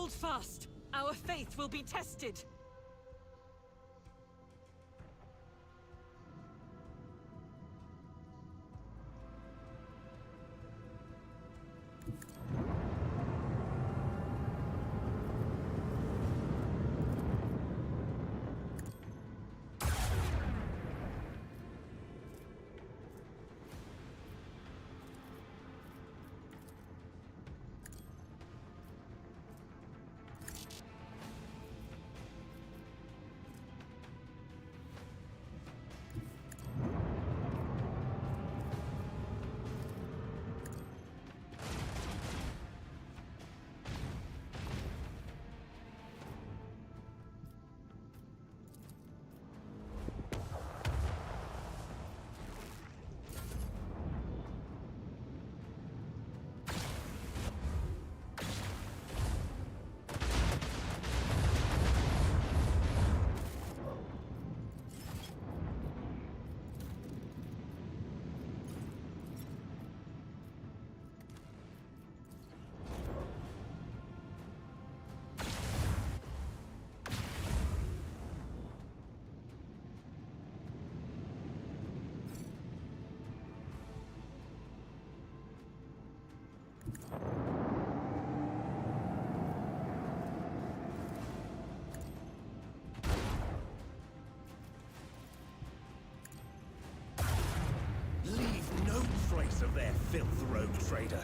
Hold fast! Our faith will be tested! Leave no trace of their filth, rogue trader.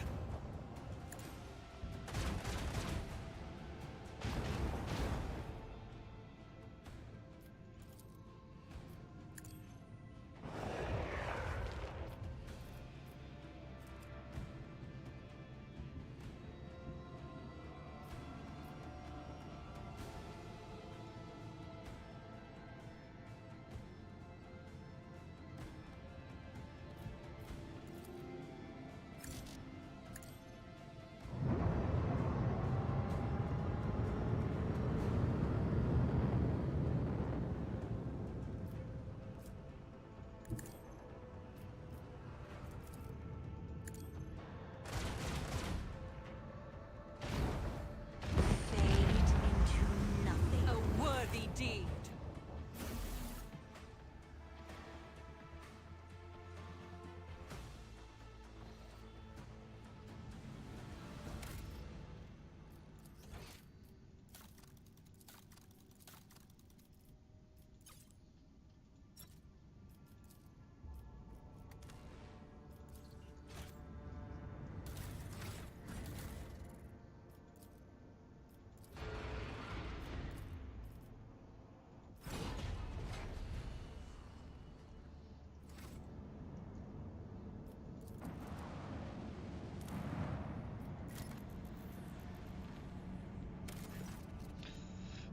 Deed.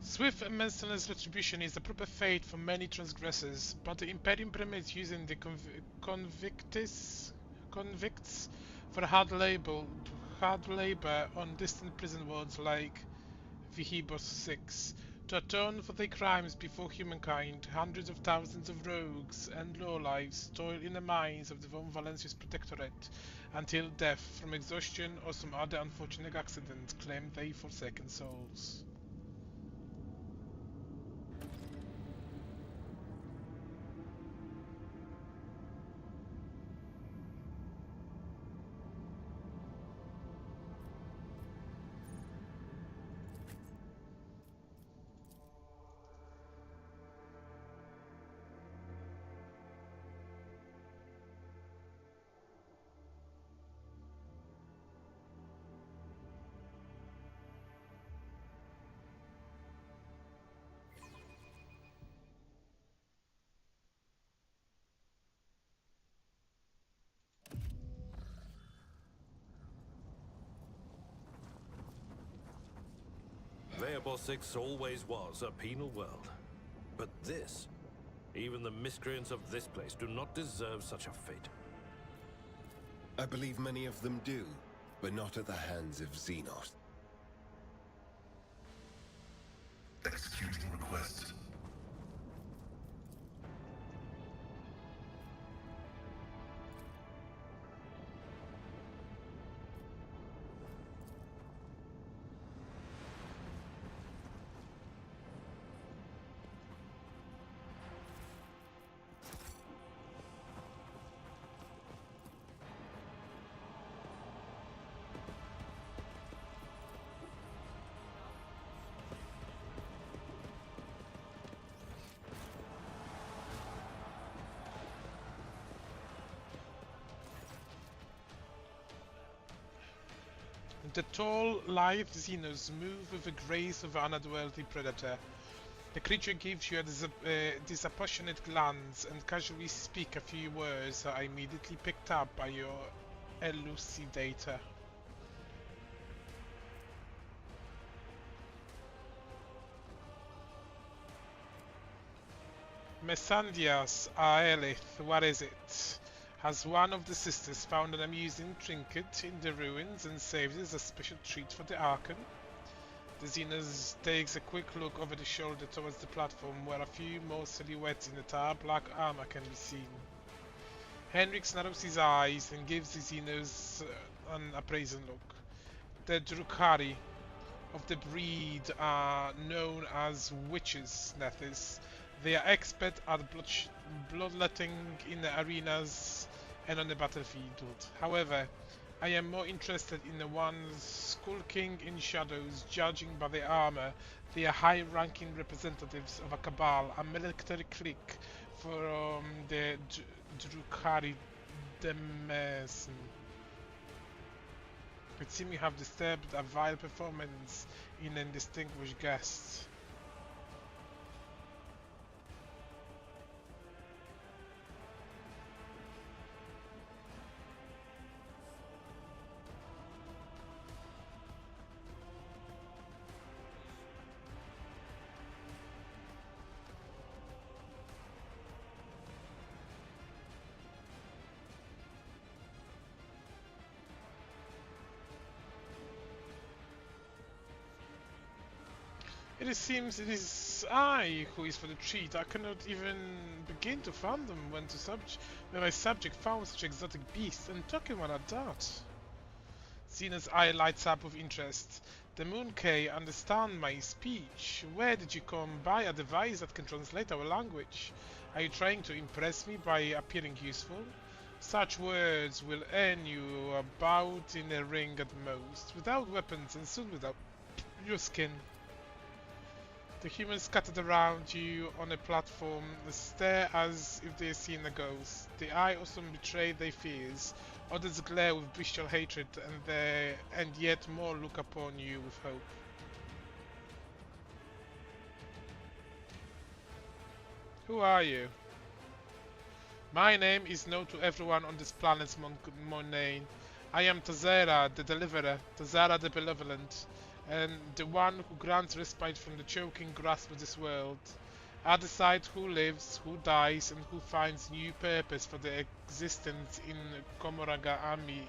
Swift and merciless retribution is the proper fate for many transgressors, but the Imperium permits using the convicts for hard labor on distant prison wards like Vihibos 6. To atone for their crimes before humankind, hundreds of thousands of rogues and lowlifes toil in the mines of the Von Valencius Protectorate until death from exhaustion or some other unfortunate accident claim their forsaken souls. Vehibos 6 always was a penal world. But this, even the miscreants of this place do not deserve such a fate. I believe many of them do, but not at the hands of Xenos. Executing request. The tall, lithe Xenos move with the grace of an unworthy predator. The creature gives you a disappassionate glance and casually speaks a few words that are immediately picked up by your elucidator. Messandias Aelith, what is it? Has one of the sisters found an amusing trinket in the ruins and saved it as a special treat for the Archon? The Xenos takes a quick look over the shoulder towards the platform where a few more silhouettes in the tar black armor can be seen. Henrik narrows his eyes and gives the Xenos an appraising look. The Drukhari of the breed are known as witches, Nethys. They are expert at bloodletting in the arenas and on the battlefield. However, I am more interested in the ones skulking in shadows. Judging by their armor, they are high-ranking representatives of a cabal, a military clique from the Drukhari Demeson. It seems you have disturbed a vile performance in a distinguished guest. It seems it is I who is for the treat. I cannot even begin to fathom when my subject found such exotic beasts, and talking one at that. Xena's eye lights up with interest. The Mooncay understand my speech. Where did you come by a device that can translate our language? Are you trying to impress me by appearing useful? Such words will earn you a bout in a ring at most, without weapons and soon without your skin. The humans scattered around you on a platform, they stare as if they are seeing a ghost. The eye also betray their fears. Others glare with bestial hatred, and yet more look upon you with hope. Who are you? My name is known to everyone on this planet's Monaine. I am Tazera, the Deliverer, Tazera the Benevolent, and the one who grants respite from the choking grasp of this world. I decide who lives, who dies, and who finds new purpose for their existence in Komoraga Army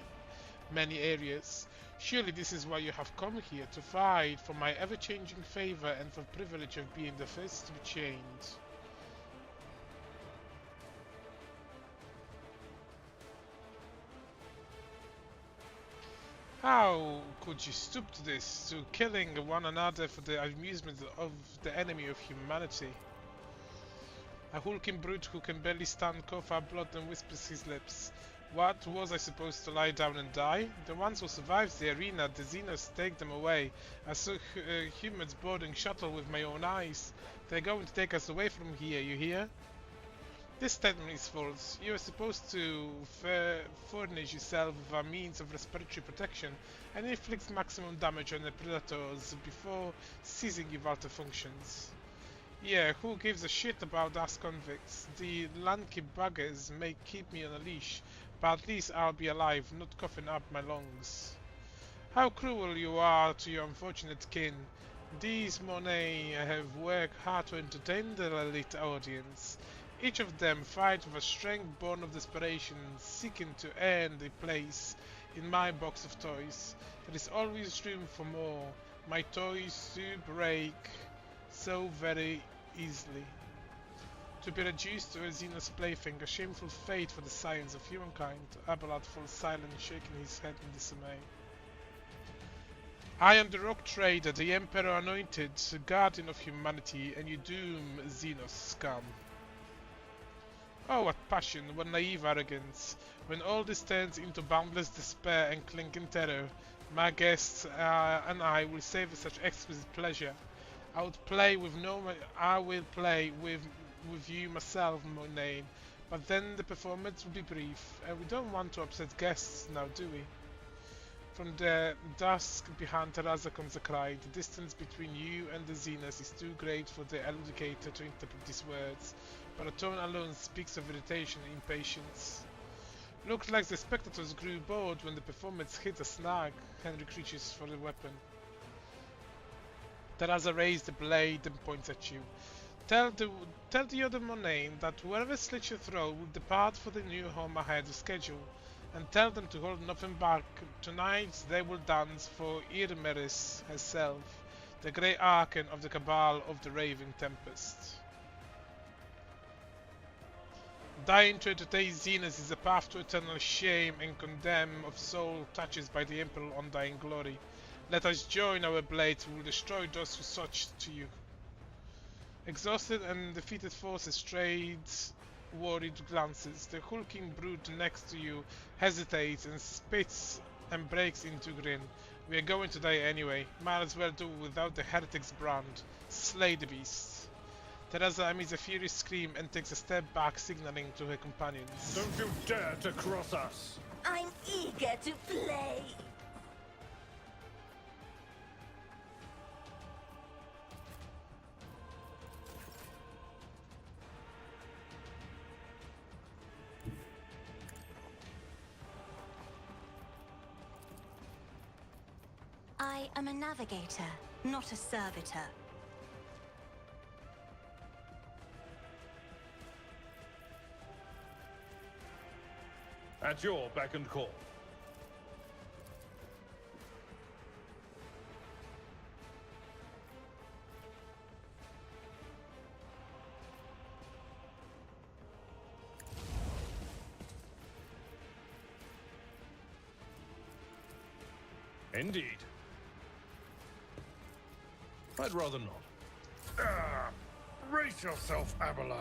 many areas. Surely this is why you have come here, to fight for my ever-changing favor and for the privilege of being the first to be chained. How could you stoop to this, to killing one another for the amusement of the enemy of humanity? A hulking brute who can barely stand cough up blood and whispers his lips. What, was I supposed to lie down and die? The ones who survived the arena, the Xenos take them away. I saw humans boarding shuttle with my own eyes. They're going to take us away from here, you hear? This statement is false. You are supposed to furnish yourself with a means of respiratory protection and inflict maximum damage on the predators before ceasing your vital functions. Yeah, who gives a shit about us convicts? The lanky buggers may keep me on a leash, but at least I'll be alive, not coughing up my lungs. How cruel you are to your unfortunate kin. These Monet have worked hard to entertain their elite audience. Each of them fights with a strength born of desperation, seeking to earn a place in my box of toys. There is always room for more. My toys do break so very easily. To be reduced to a Xenos plaything, a shameful fate for the science of humankind. Abelard falls silent, shaking his head in dismay. I am the Rock Trader, the Emperor Anointed, guardian of humanity, and you doom Xenos scum. Oh, what passion, what naive arrogance. When all this turns into boundless despair and clinking terror, my guests and I will savor such exquisite pleasure. I will play with you myself, Monaine, but then the performance will be brief, and we don't want to upset guests now, do we? From the dusk behind Terraza comes a cry. The distance between you and the Xenos is too great for the elucidator to interpret these words, but a tone alone speaks of irritation and impatience. Looked like the spectators grew bored when the performance hit a snag. Henry reaches for the weapon. Terraza raised the blade and points at you. Tell the other Monaine that whoever slits your throat will depart for the new home ahead of schedule, and tell them to hold nothing back. Tonight they will dance for Irmeris herself, the great archon of the Cabal of the Raving Tempest. Dying to entertain Xenos is a path to eternal shame and condemn of soul touches by the Imperial undying glory. Let us join our blades, we will destroy those who such to you. Exhausted and defeated forces trade worried glances. The hulking brute next to you hesitates and spits and breaks into grin. We are going to die anyway. Might as well do without the heretic's brand. Slay the beast. Terraza emits a furious scream and takes a step back, signaling to her companions. Don't you dare to cross us! I'm eager to play. I am a navigator, not a servitor. At your beck and call. Indeed. I'd rather not. Brace yourself, Abelard.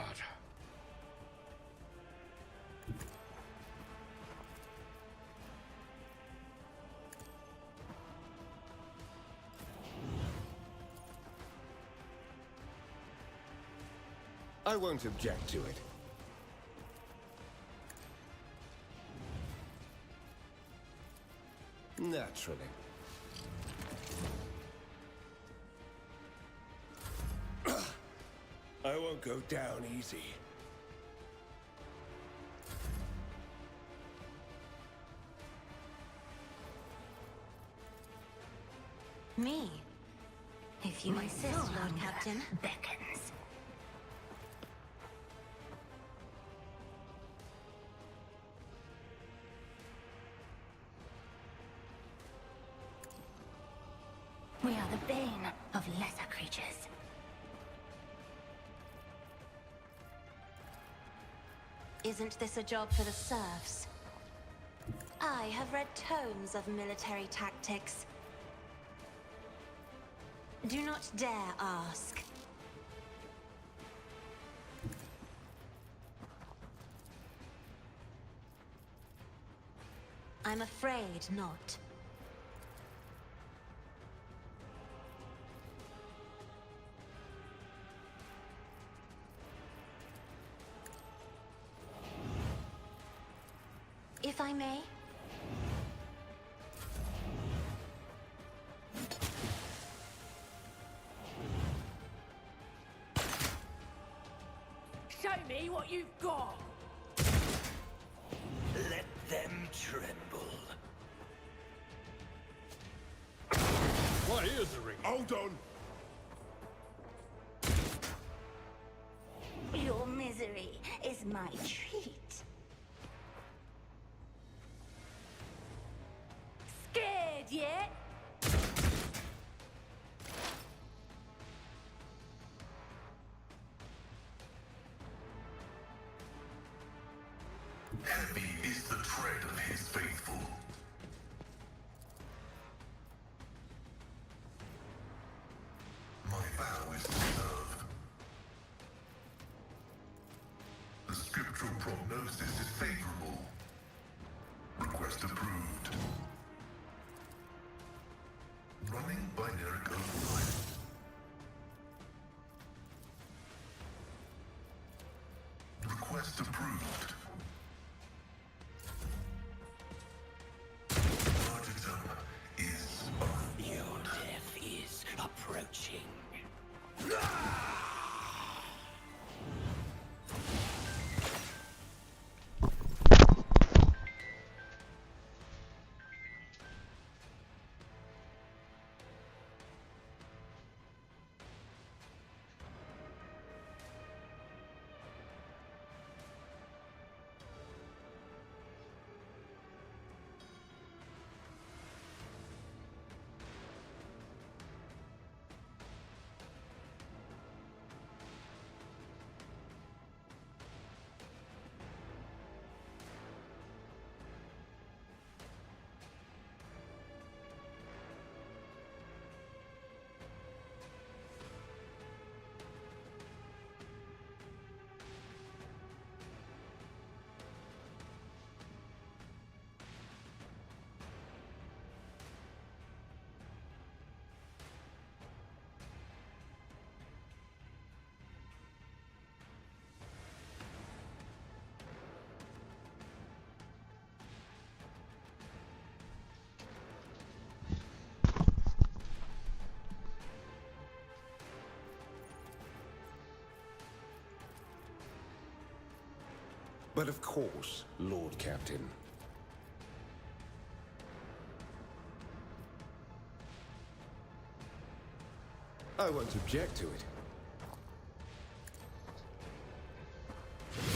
I won't object to it. Naturally. I won't go down easy. Me? If you insist, Lord Captain. Beckons. We are the bane of lesser creatures. Isn't this a job for the serfs? I have read tomes of military tactics. Do not dare ask. I'm afraid not. If I may? Show me what you've got! Let them tremble. My ears are ringing. Hold on. Your misery is my treat. Scared yet? Heavy is the tread of his faithful. My vow is to serve. The scriptural prognosis is favorable. Request approved. Running binary override. Request approved. Martyrdom But of course, Lord Captain. I won't object to it.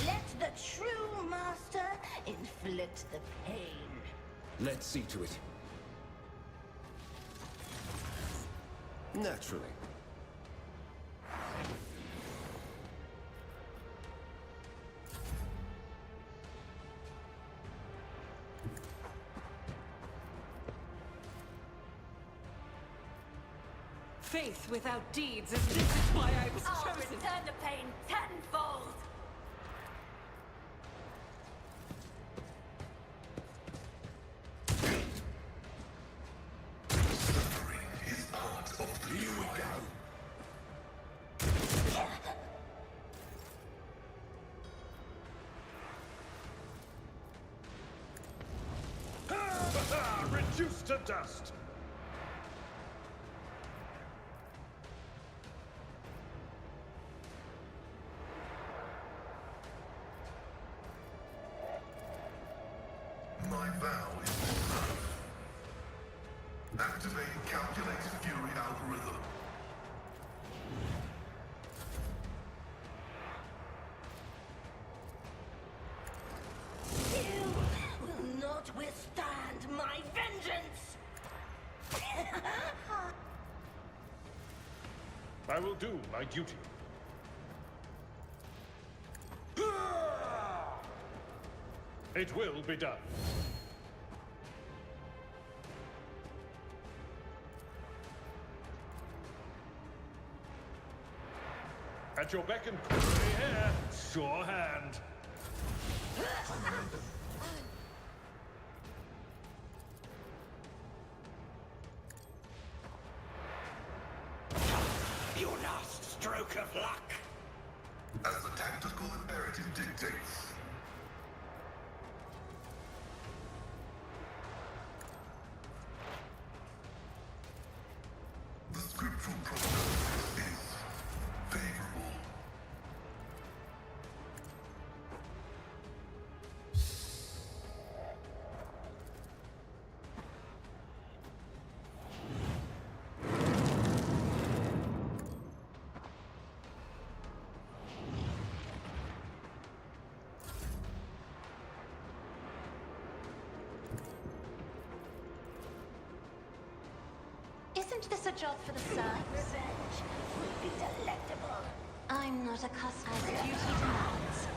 Let the true master inflict the pain. Let's see to it. Naturally. Faith without deeds, and this is why I was I'll chosen. return the pain tenfold. Suffering is part of the Here we go. Reduced to dust! My vow is to serve. Activate calculated fury algorithm. You will not withstand my vengeance. I will do my duty. It will be done. At your beck and call, here, sure hand. Your last stroke of luck. As the tactical imperative dictates. The scriptural prognosis is favorable. Isn't this a job for the serfs? Revenge would be delectable. I'm not accustomed as duty demands.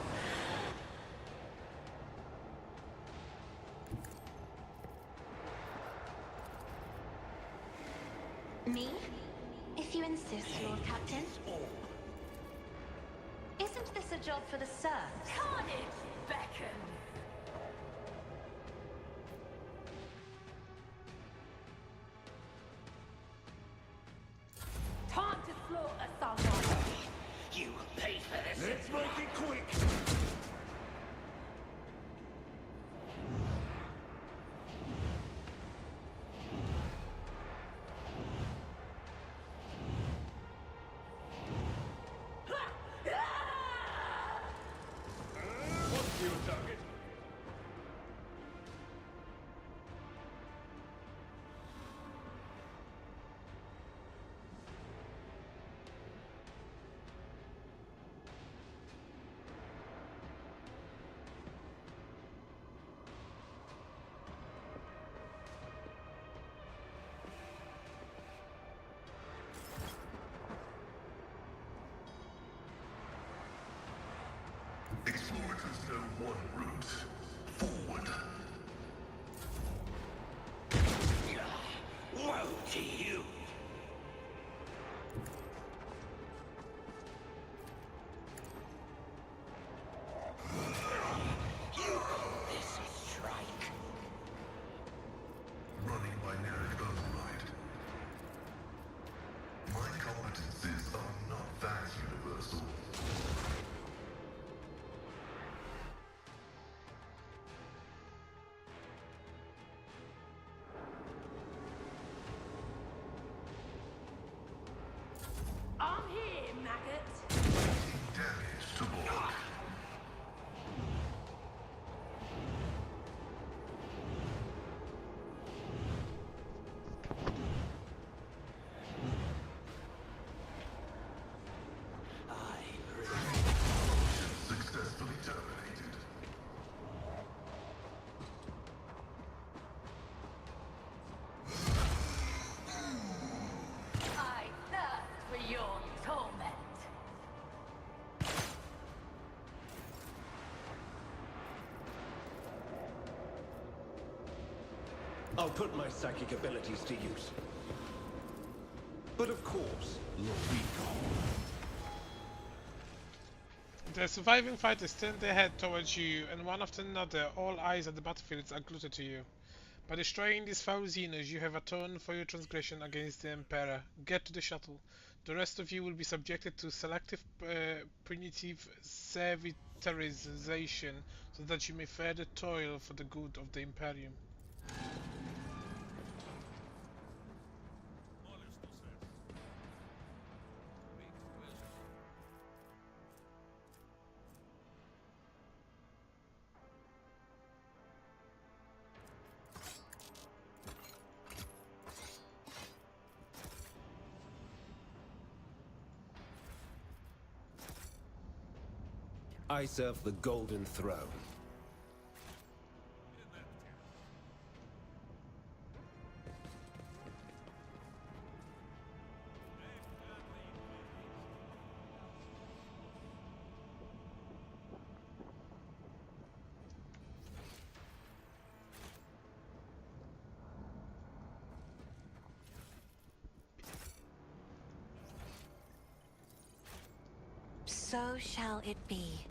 Me? If you insist, Lord Captain. Isn't this a job for the serfs? Carnage beckon. Time to slaughter someone. You pay for this. Let's make it quick. What's your target? Explorators know one route. Forward. Woe to you. You call this a strike? Running binaric override. My competencies are not that universal. I'll put my psychic abilities to use. But of course, Lord Recall. The surviving fighters turn their head towards you, and one after another, all eyes at the battlefields are glued to you. By destroying these foul Xenos, you have atoned for your transgression against the Emperor. Get to the shuttle. The rest of you will be subjected to selective punitive servitorization, so that you may further toil for the good of the Imperium. I serve the Golden Throne. So shall it be.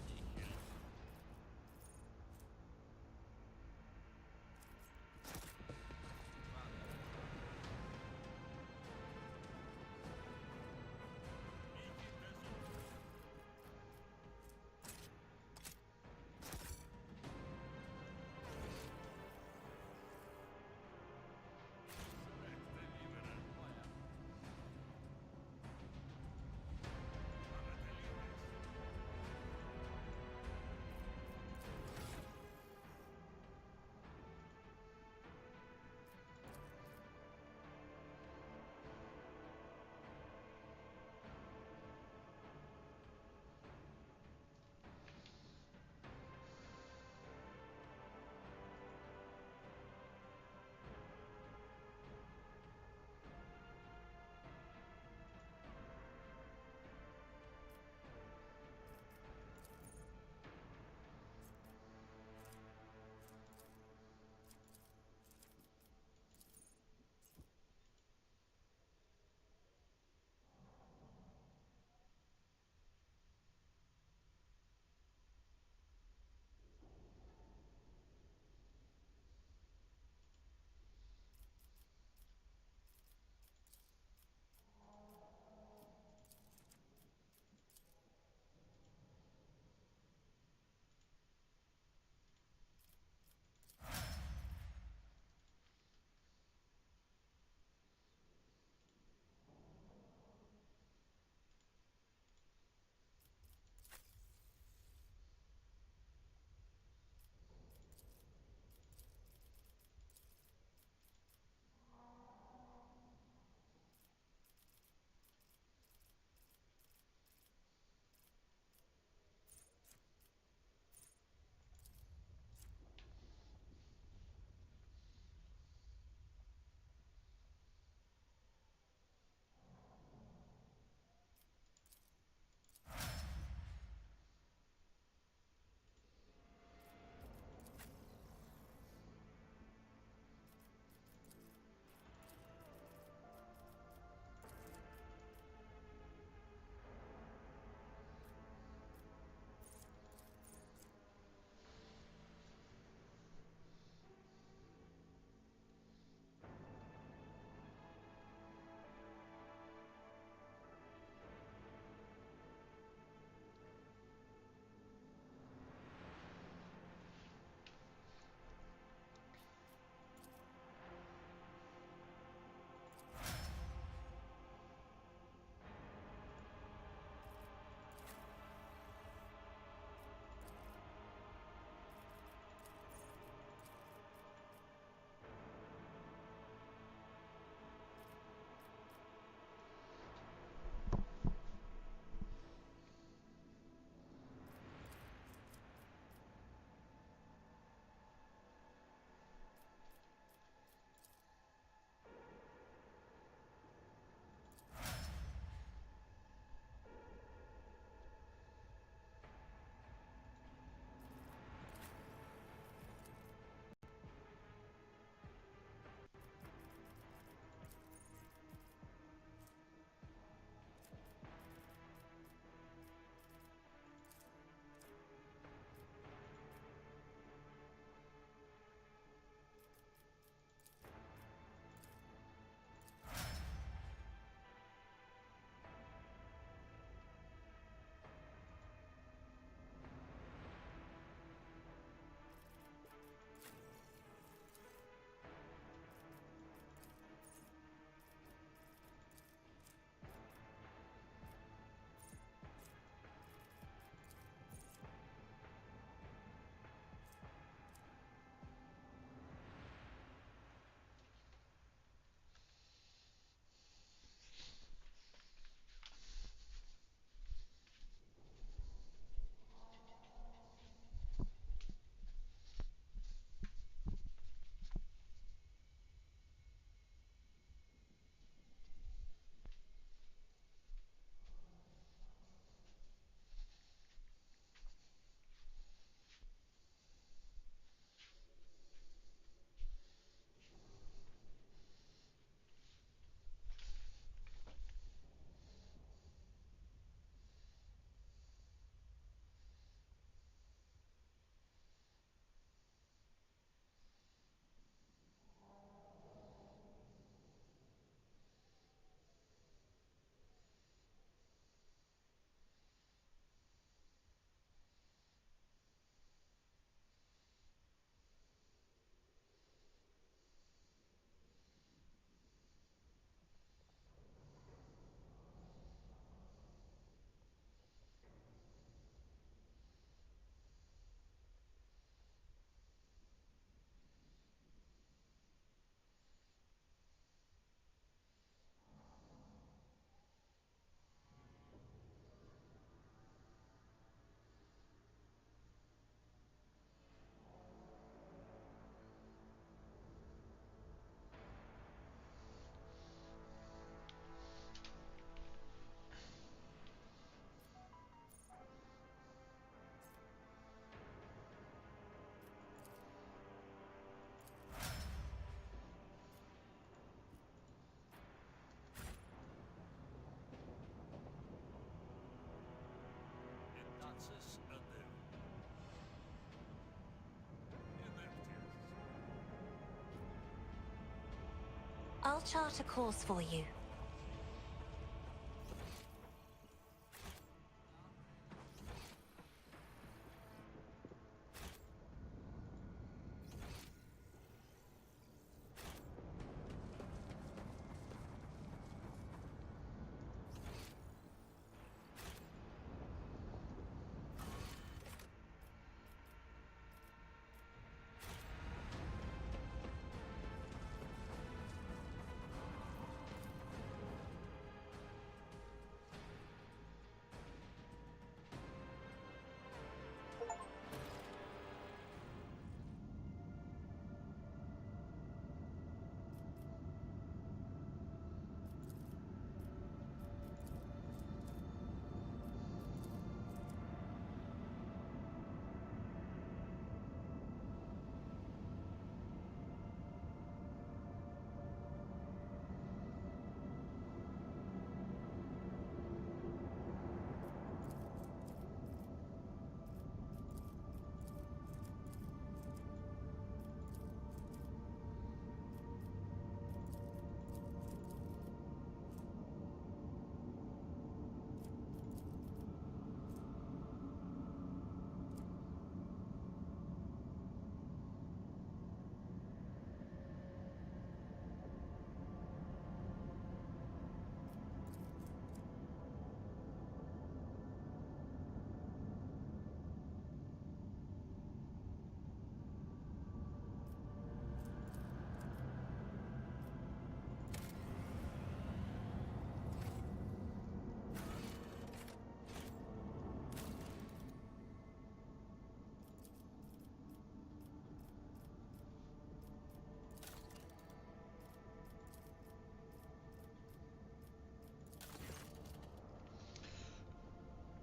I'll chart a course for you.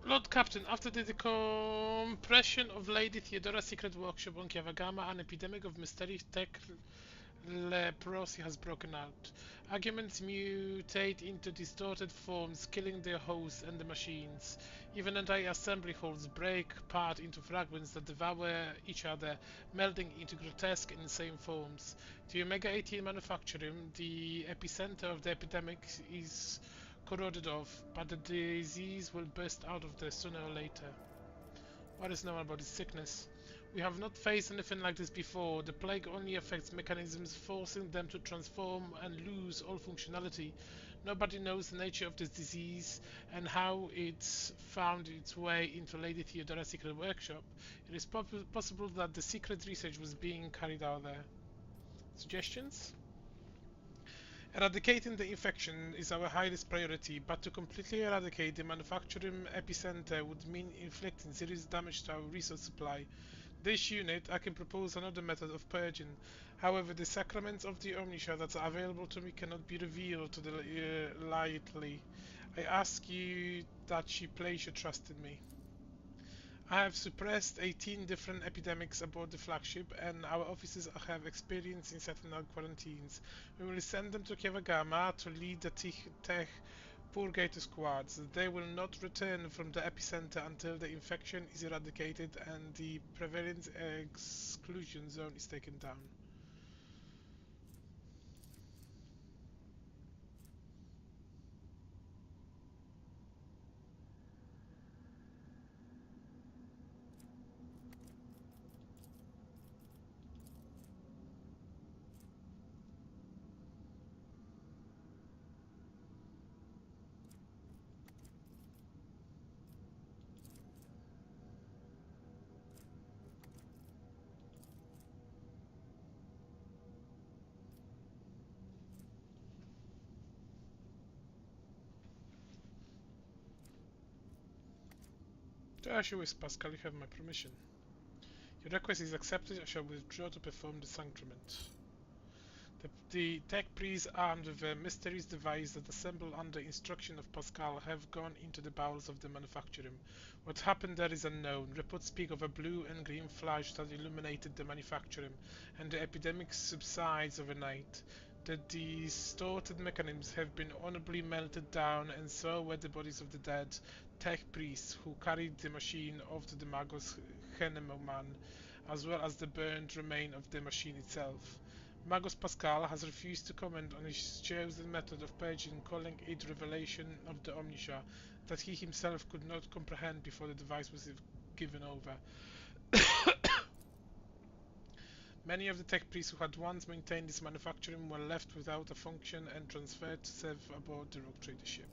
Lord Captain, after the decompression of Lady Theodora's secret workshop on Kiavagama, an epidemic of mysterious tech leprosy has broken out. Arguments mutate into distorted forms, killing their hosts and the machines. Even entire assembly halls break apart into fragments that devour each other, melding into grotesque and insane forms. The Omega-18 manufacturing, the epicenter of the epidemic, is corroded off, but the disease will burst out of there sooner or later. What is known about this sickness? We have not faced anything like this before. The plague only affects mechanisms, forcing them to transform and lose all functionality. Nobody knows the nature of this disease and how it's found its way into Lady Theodora's secret workshop. It is possible that the secret research was being carried out there. Suggestions? Eradicating the infection is our highest priority, but to completely eradicate the manufacturing epicenter would mean inflicting serious damage to our resource supply. This unit, I can propose another method of purging. However, the sacraments of the Omnisha that are available to me cannot be revealed to the lightly. I ask you that you place your trust in me. I have suppressed 18 different epidemics aboard the flagship, and our officers have experience in setting out quarantines. We will send them to Kiavagama to lead the Tech Purgator squads. They will not return from the epicenter until the infection is eradicated and the prevalence exclusion zone is taken down. To assure with Pascal, you have my permission. Your request is accepted. I shall withdraw to perform the sacrament. The tech priests armed with a mysterious device that assembled under instruction of Pascal have gone into the bowels of the manufacturing. What happened there is unknown. Reports speak of a blue and green flash that illuminated the manufacturing, and the epidemic subsides overnight. The distorted mechanisms have been honorably melted down, and so were the bodies of the dead tech priests who carried the machine off to the Magos Henemoman, as well as the burned remain of the machine itself. Magus Pascal has refused to comment on his chosen method of purging, calling it revelation of the Omniscia that he himself could not comprehend before the device was given over. Many of the tech priests who had once maintained this manufacturing were left without a function and transferred to serve aboard the Rogue Trader ship.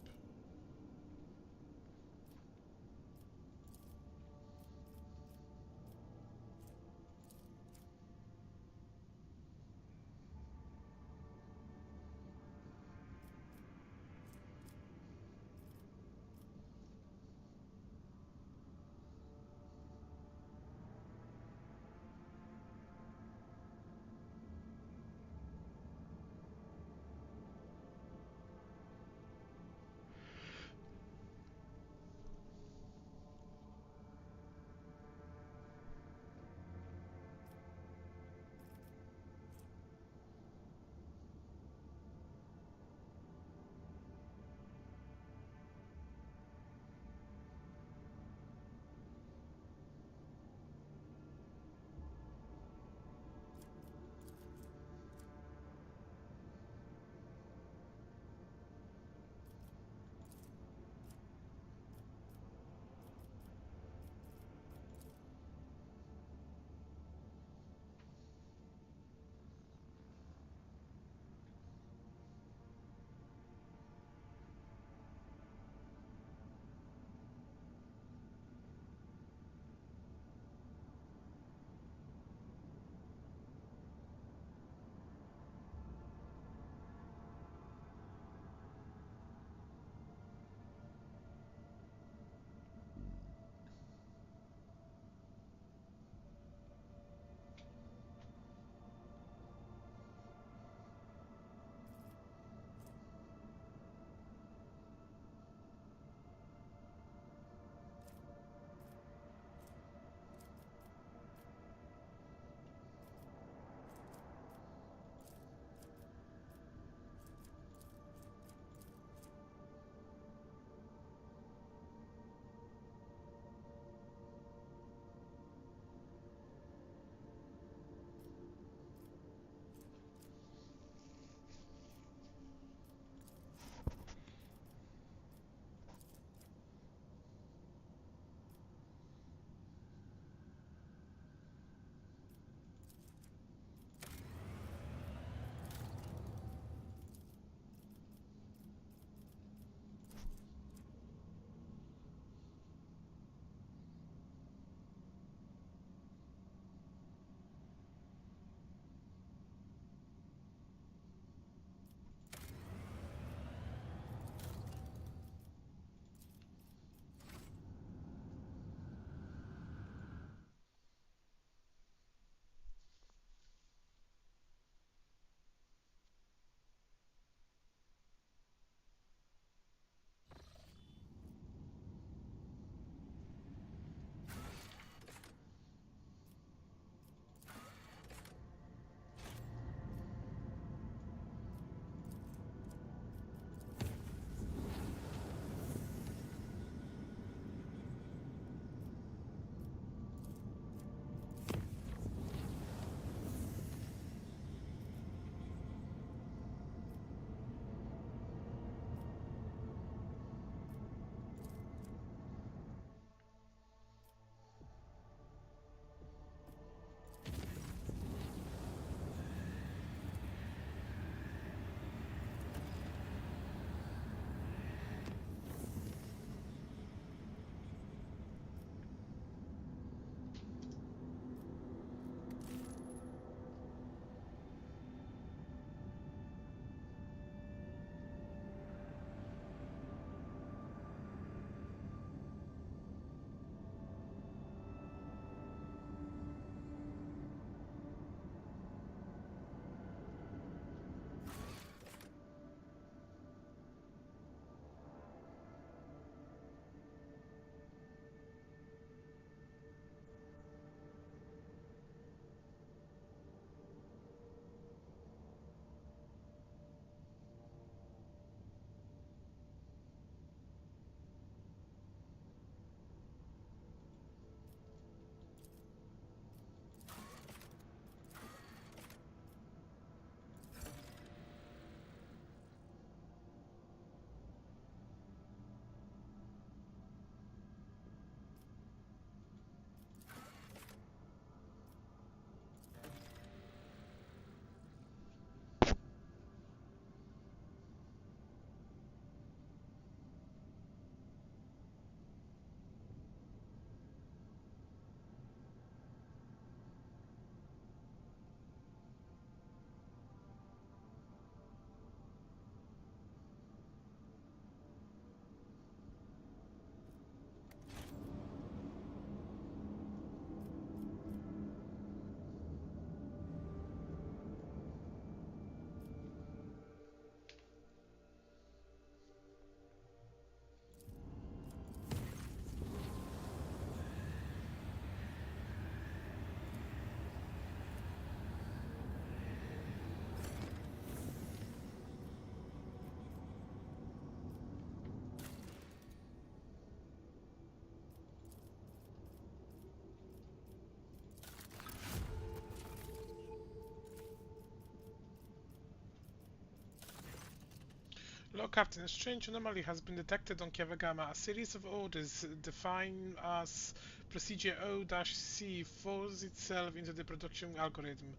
Lord Captain, a strange anomaly has been detected on Kiavagama. A series of orders defined as Procedure O-C folds itself into the production algorithm.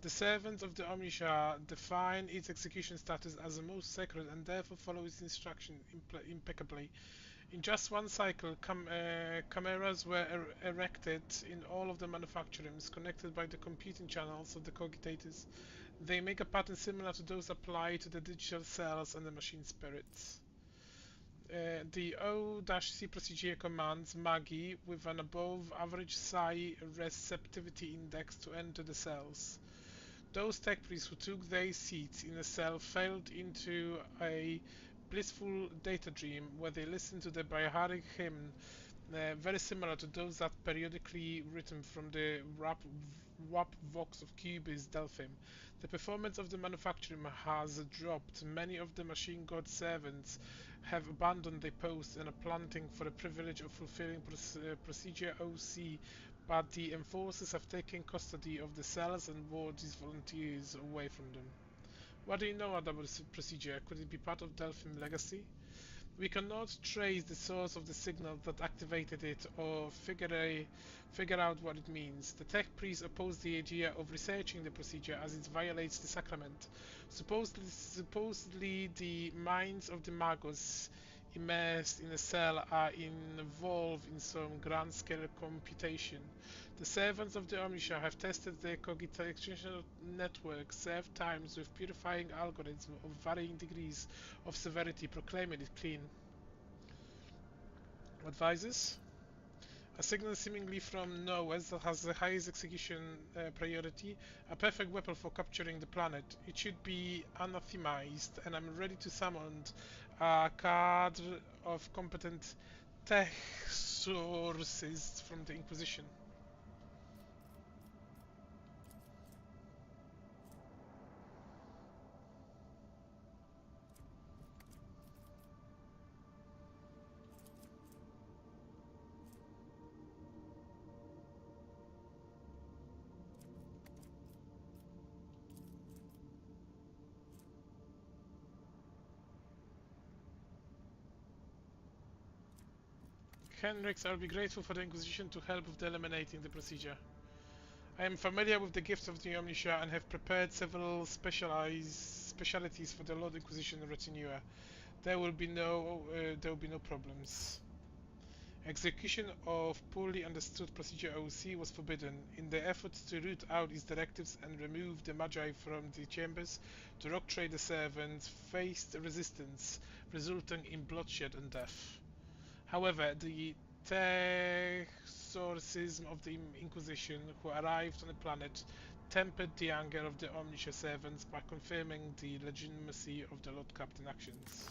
The servants of the Omnisha define its execution status as the most sacred and therefore follow its instruction impeccably. In just one cycle, cameras were erected in all of the manufacturers, connected by the computing channels of the cogitators. They make a pattern similar to those applied to the digital cells and the machine spirits. The O-C procedure commands Magi with an above average psi receptivity index to enter the cells. Those tech priests who took their seats in a cell failed into a blissful data dream where they listened to the Biharic hymn, very similar to those that periodically written from the WAP Vox of Cubis Delphim. The performance of the manufacturer has dropped. Many of the machine god servants have abandoned their posts and are planting for the privilege of fulfilling procedure OC, but the enforcers have taken custody of the cells and ward these volunteers away from them. What do you know about this procedure? Could it be part of Delphim legacy? We cannot trace the source of the signal that activated it or figure out what it means. The tech priests oppose the idea of researching the procedure as it violates the sacrament. Supposedly the minds of the magos immersed in a cell are involved in some grand-scale computation. The servants of the Omnisha have tested their computational network several times with purifying algorithms of varying degrees of severity, proclaiming it clean. Advisors? A signal seemingly from nowhere that has the highest execution priority, a perfect weapon for capturing the planet. It should be anathemized, and I'm ready to summon a cadre of competent tech sources from the Inquisition. Henrix, I'll be grateful for the Inquisition to help with eliminating the procedure. I am familiar with the gifts of the Omnisha and have prepared several specialities for the Lord Inquisition retinue. There will be no problems. Execution of poorly understood procedure OC was forbidden. In the efforts to root out its directives and remove the Magi from the chambers, the rock trader servants faced resistance, resulting in bloodshed and death. However, the exorcism of the Inquisition, who arrived on the planet, tempered the anger of the Omniscia servants by confirming the legitimacy of the Lord Captain actions.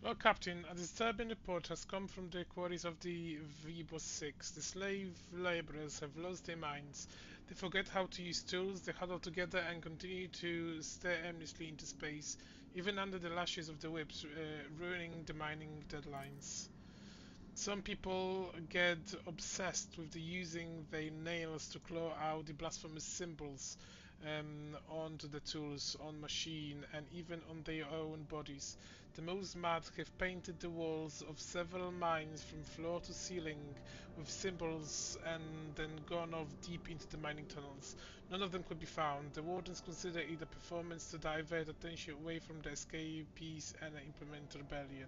Lord Captain, a disturbing report has come from the quarries of the Vibos 6. The slave laborers have lost their minds. They forget how to use tools, they huddle together and continue to stare aimlessly into space, even under the lashes of the whips, ruining the mining deadlines. Some people get obsessed with using their nails to claw out the blasphemous symbols onto the tools, on machine, and even on their own bodies. The most mad have painted the walls of several mines from floor to ceiling with symbols and then gone off deep into the mining tunnels. None of them could be found. The wardens consider it a performance to divert attention away from the escapees and implement rebellion.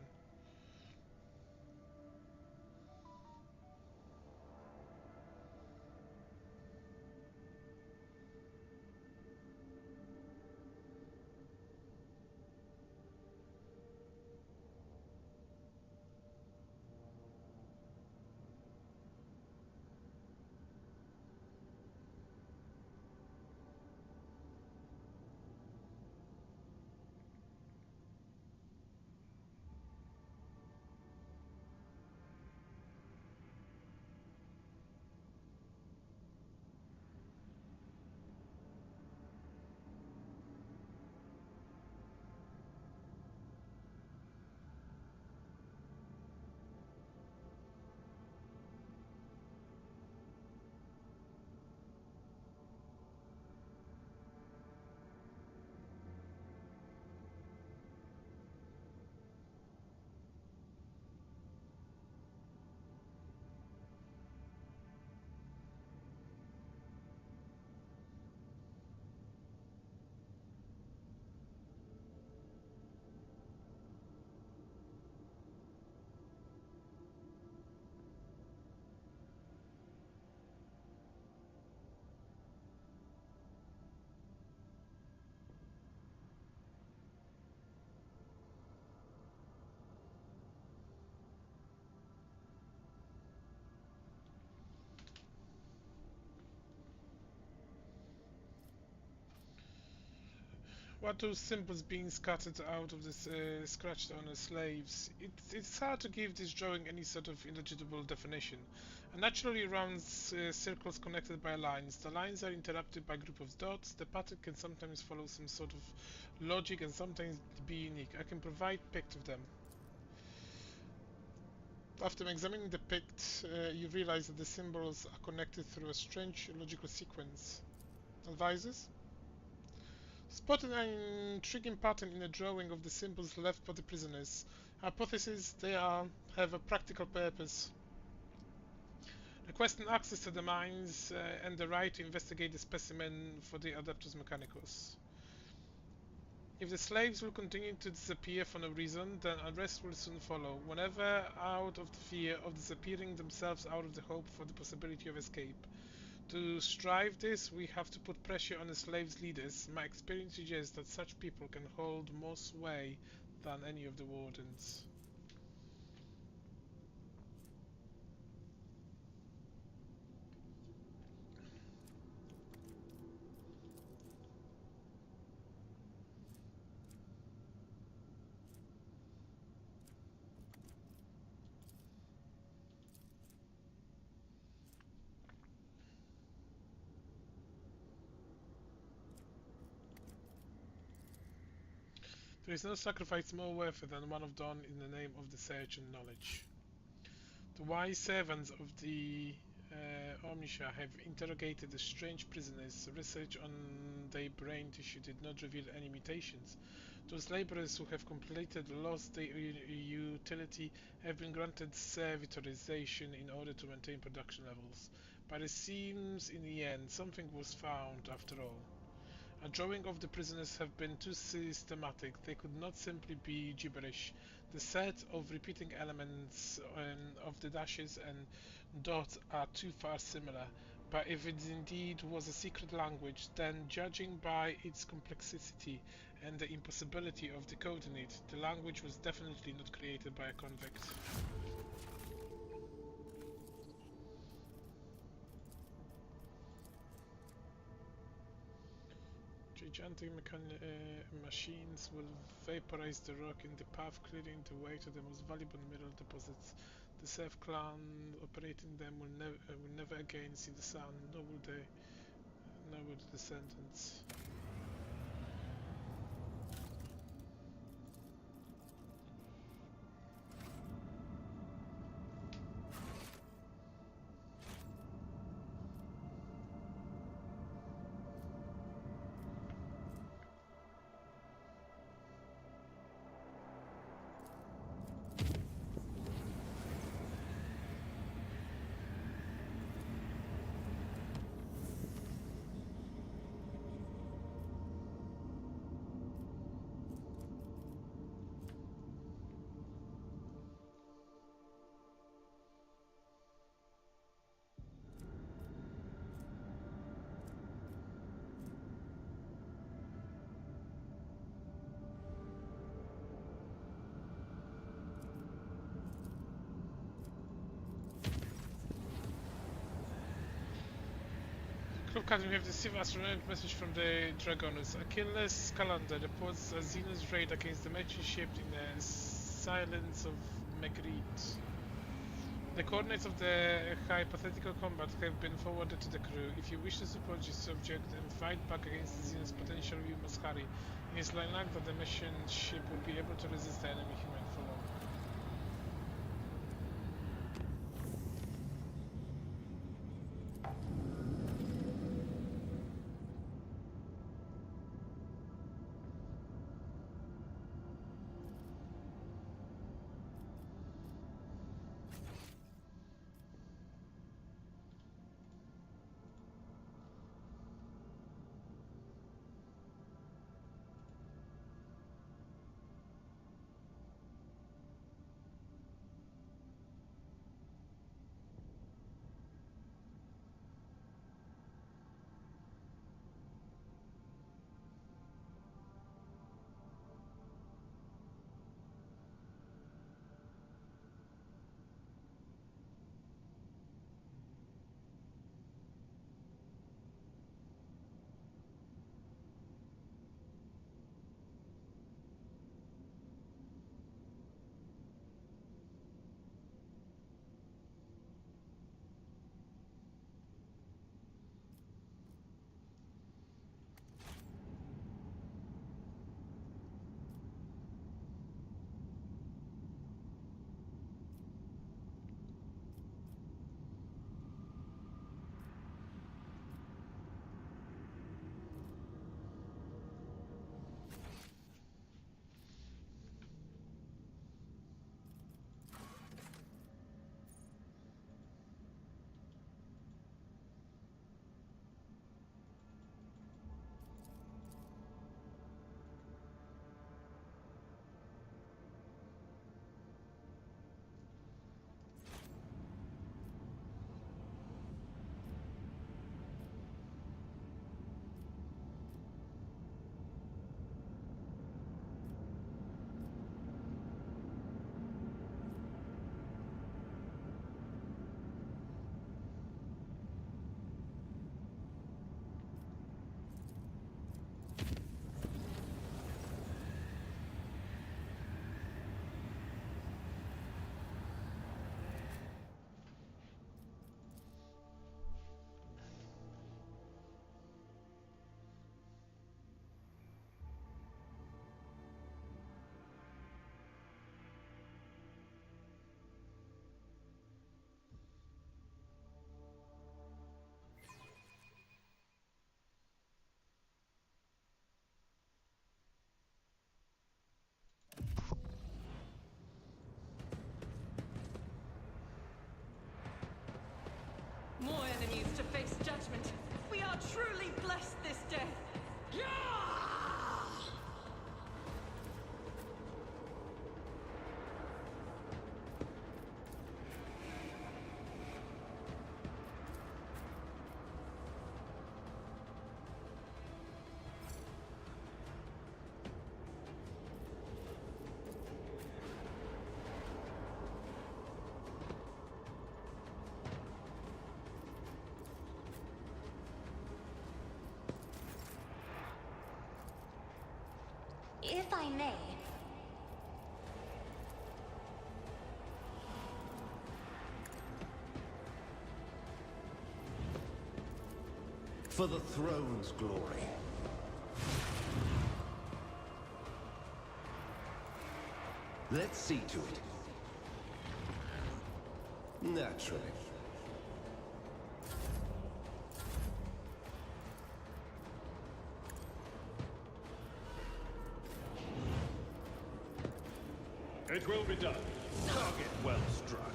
What those symbols being scattered out of this scratched on the slaves? It's hard to give this drawing any sort of illegible definition. A naturally round circles connected by lines. The lines are interrupted by a group of dots. The pattern can sometimes follow some sort of logic and sometimes be unique. I can provide pict of them. After examining the pict, you realize that the symbols are connected through a strange logical sequence. Advisors? Spotted an intriguing pattern in the drawing of the symbols left by the prisoners. Hypothesis they have a practical purpose. Requesting access to the mines and the right to investigate the specimen for the Adeptus Mechanicus. If the slaves will continue to disappear for no reason, then arrest will soon follow, whenever out of the fear of disappearing themselves, out of the hope for the possibility of escape. To strive this, we have to put pressure on the slaves' leaders. My experience suggests that such people can hold more sway than any of the wardens. There is no sacrifice more worth than one of done in the name of the search and knowledge. The wise servants of the Omnisha have interrogated the strange prisoners. Research on their brain tissue did not reveal any mutations. Those laborers who have completed lost their utility have been granted servitorization in order to maintain production levels. But it seems in the end something was found after all. A drawing of the prisoners have been too systematic. They could not simply be gibberish. The set of repeating elements of the dashes and dots are too far similar. But if it indeed was a secret language, then judging by its complexity and the impossibility of decoding it, the language was definitely not created by a convict. Gigantic machines will vaporize the rock in the path, clearing the way to the most valuable mineral deposits. The Serf clan operating them will never again see the sun, nor will the descendants. Captain, we have received astronomical message from the Dragonus. Achilles Calendar reports a Xenos raid against the military ship in the silence of Megrit. The coordinates of the hypothetical combat have been forwarded to the crew. If you wish to support your subject and fight back against the Xenos potential, you must hurry. It is likely that the mission ship will be able to resist the enemy human for long. More enemies to face judgment. We are truly blessed this day. Yeah! If I may, For the throne's glory. Let's see to it. Naturally. It will be done. Target well struck.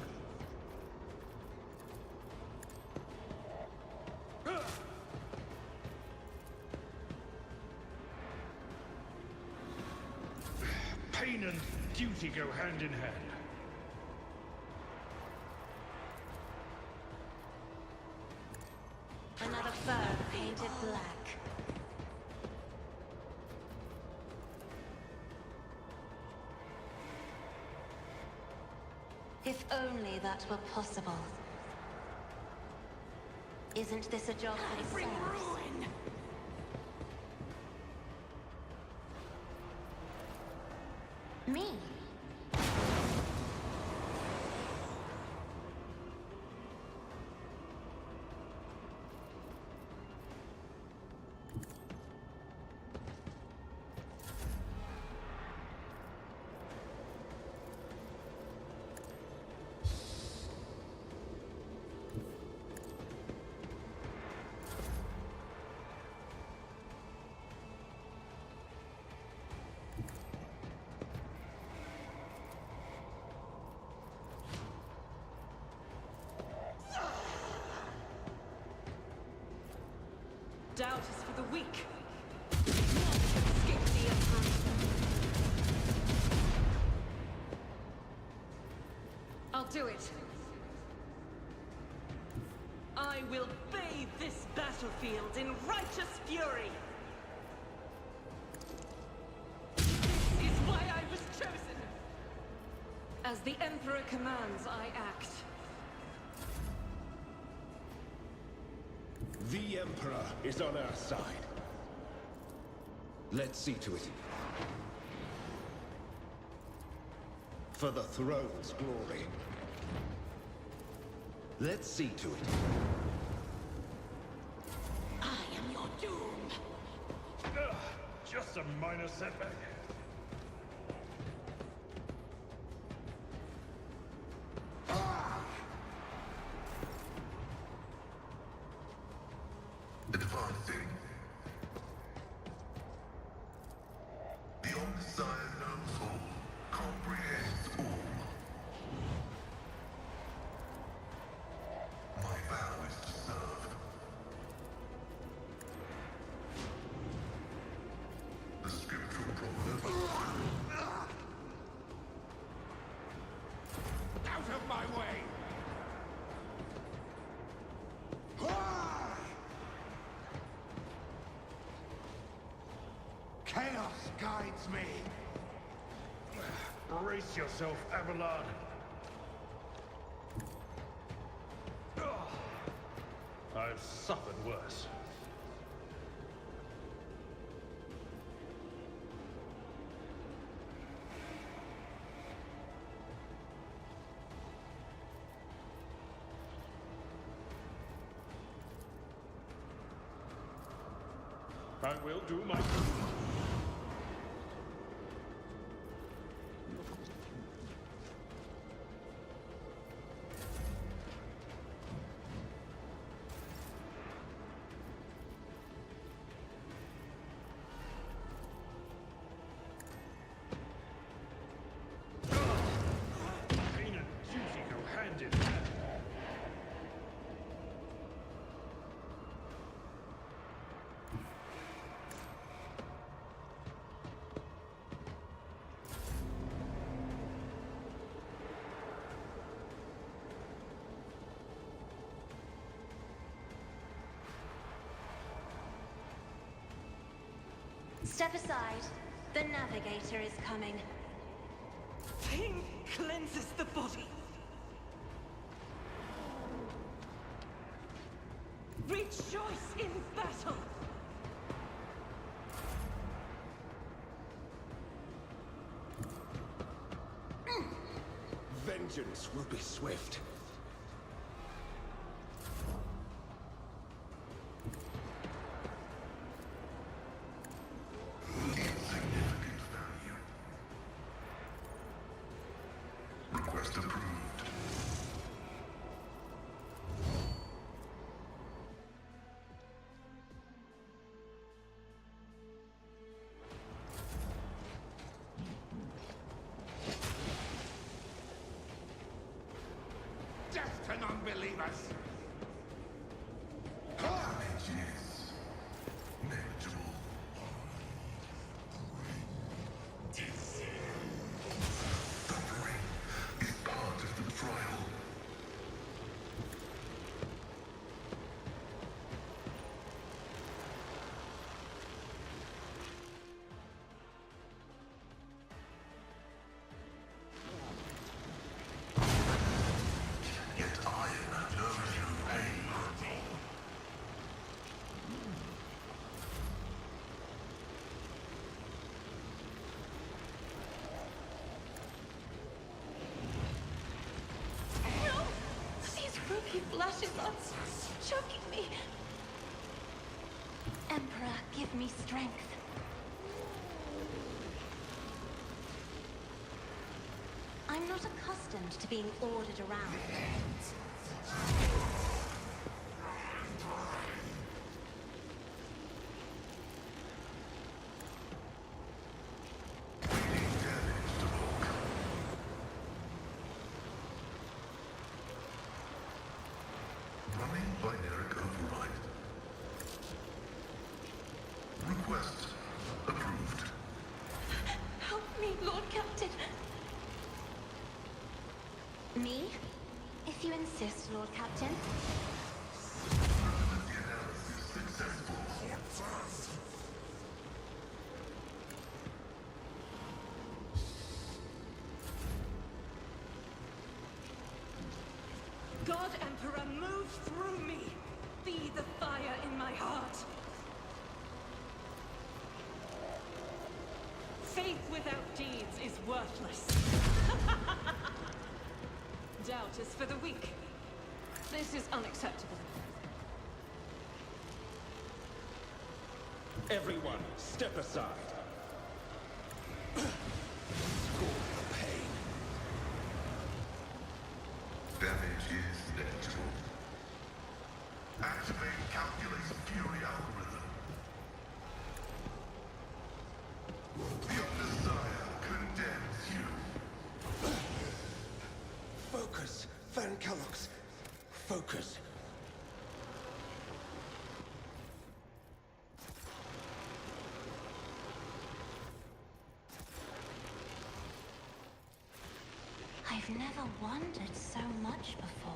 Pain and duty go hand in hand. another fur painted black. If only that were possible. Isn't this a job for the Bring serfs? ruin! Me? Doubt is for the weak. None can escape the Emperor. I'll do it. I will bathe this battlefield in righteous fury. This is why I was chosen. As the Emperor commands, I act. The Emperor is on our side. Let's see to it. For the throne's glory. Let's see to it. I am your doom. Ugh, just a minor setback. Advancing. The Omnissiah knows all, comprehends all. My vow is to serve. The scriptural proverb. Out of my way! Chaos guides me! Brace yourself, Abelard. Ugh. I've suffered worse. I will do my duty. Pain and duty go hand in hand. Step aside. The navigator is coming. Pain cleanses the body. Rejoice in battle. Vengeance will be swift. Significant value. Request approved. Death to non-believers! Damage is negligible. Suffering is part of the trial. Yet I know you pain. splashes are choking me. Emperor, give me strength. I'm not accustomed to being ordered around. Running binary override. Request approved. Help me, Lord Captain. Me? If you insist, Lord Captain. Residency analysis successful. God Emperor, move through me. Be the fire in my heart. Faith without deeds is worthless. Doubt is for the weak. This is unacceptable. Everyone, step aside. Score the pain. Damage is negligible. Activate calculate fury algorithm. Your desire condemns you. Focus, Van Kellogg's. Focus. I've never wondered so much before.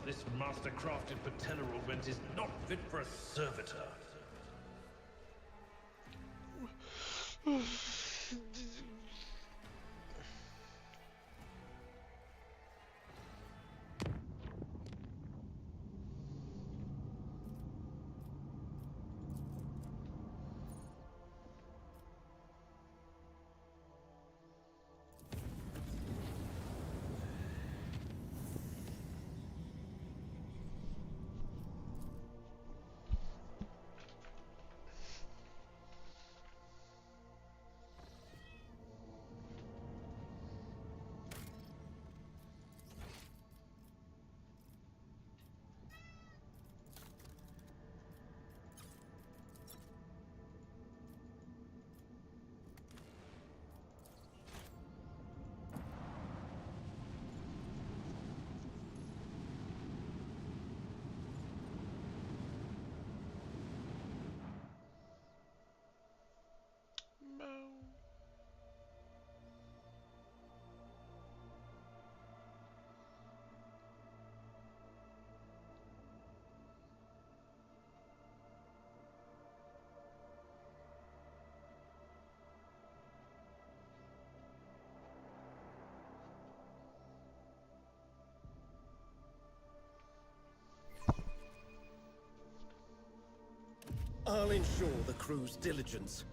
This master-crafted patella augment is not fit for a servitor. I'll ensure the crew's diligence.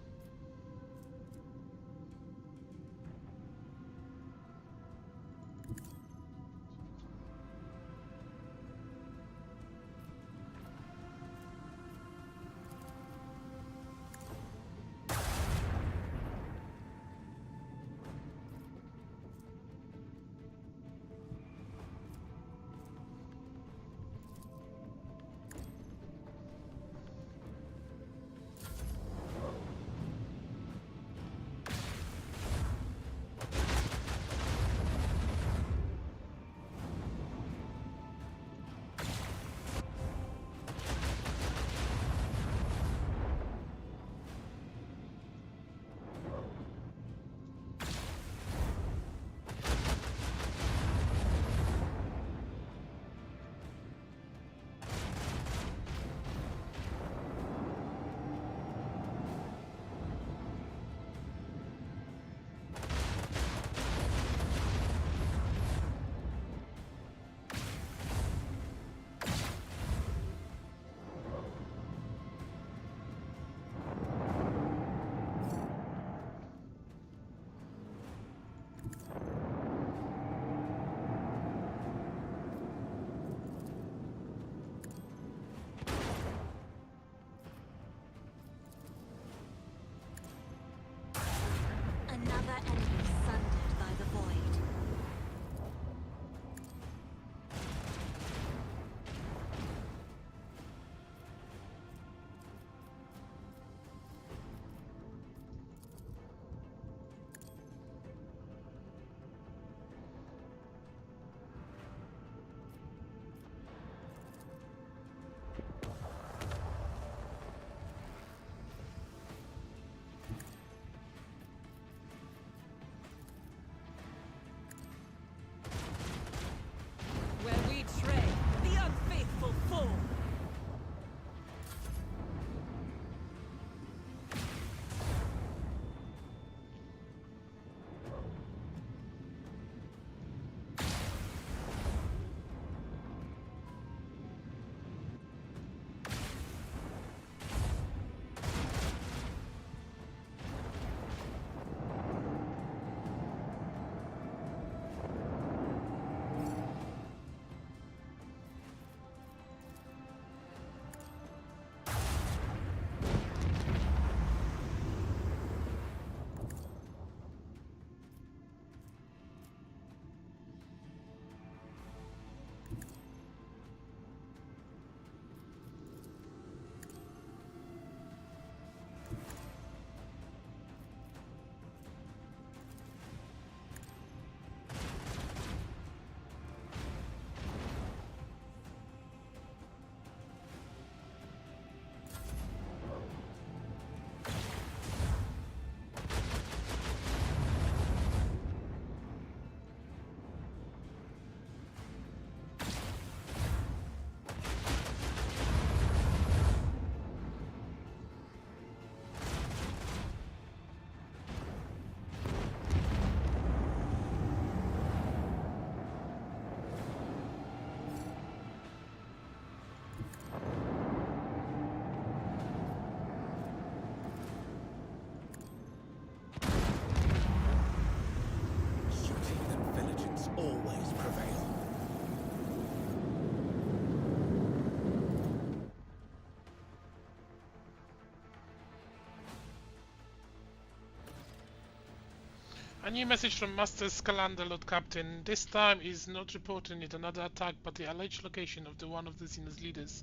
A new message from Master Scalander, Lord Captain. This time is not reporting it another attack, but the alleged location of one of the Xenos leaders.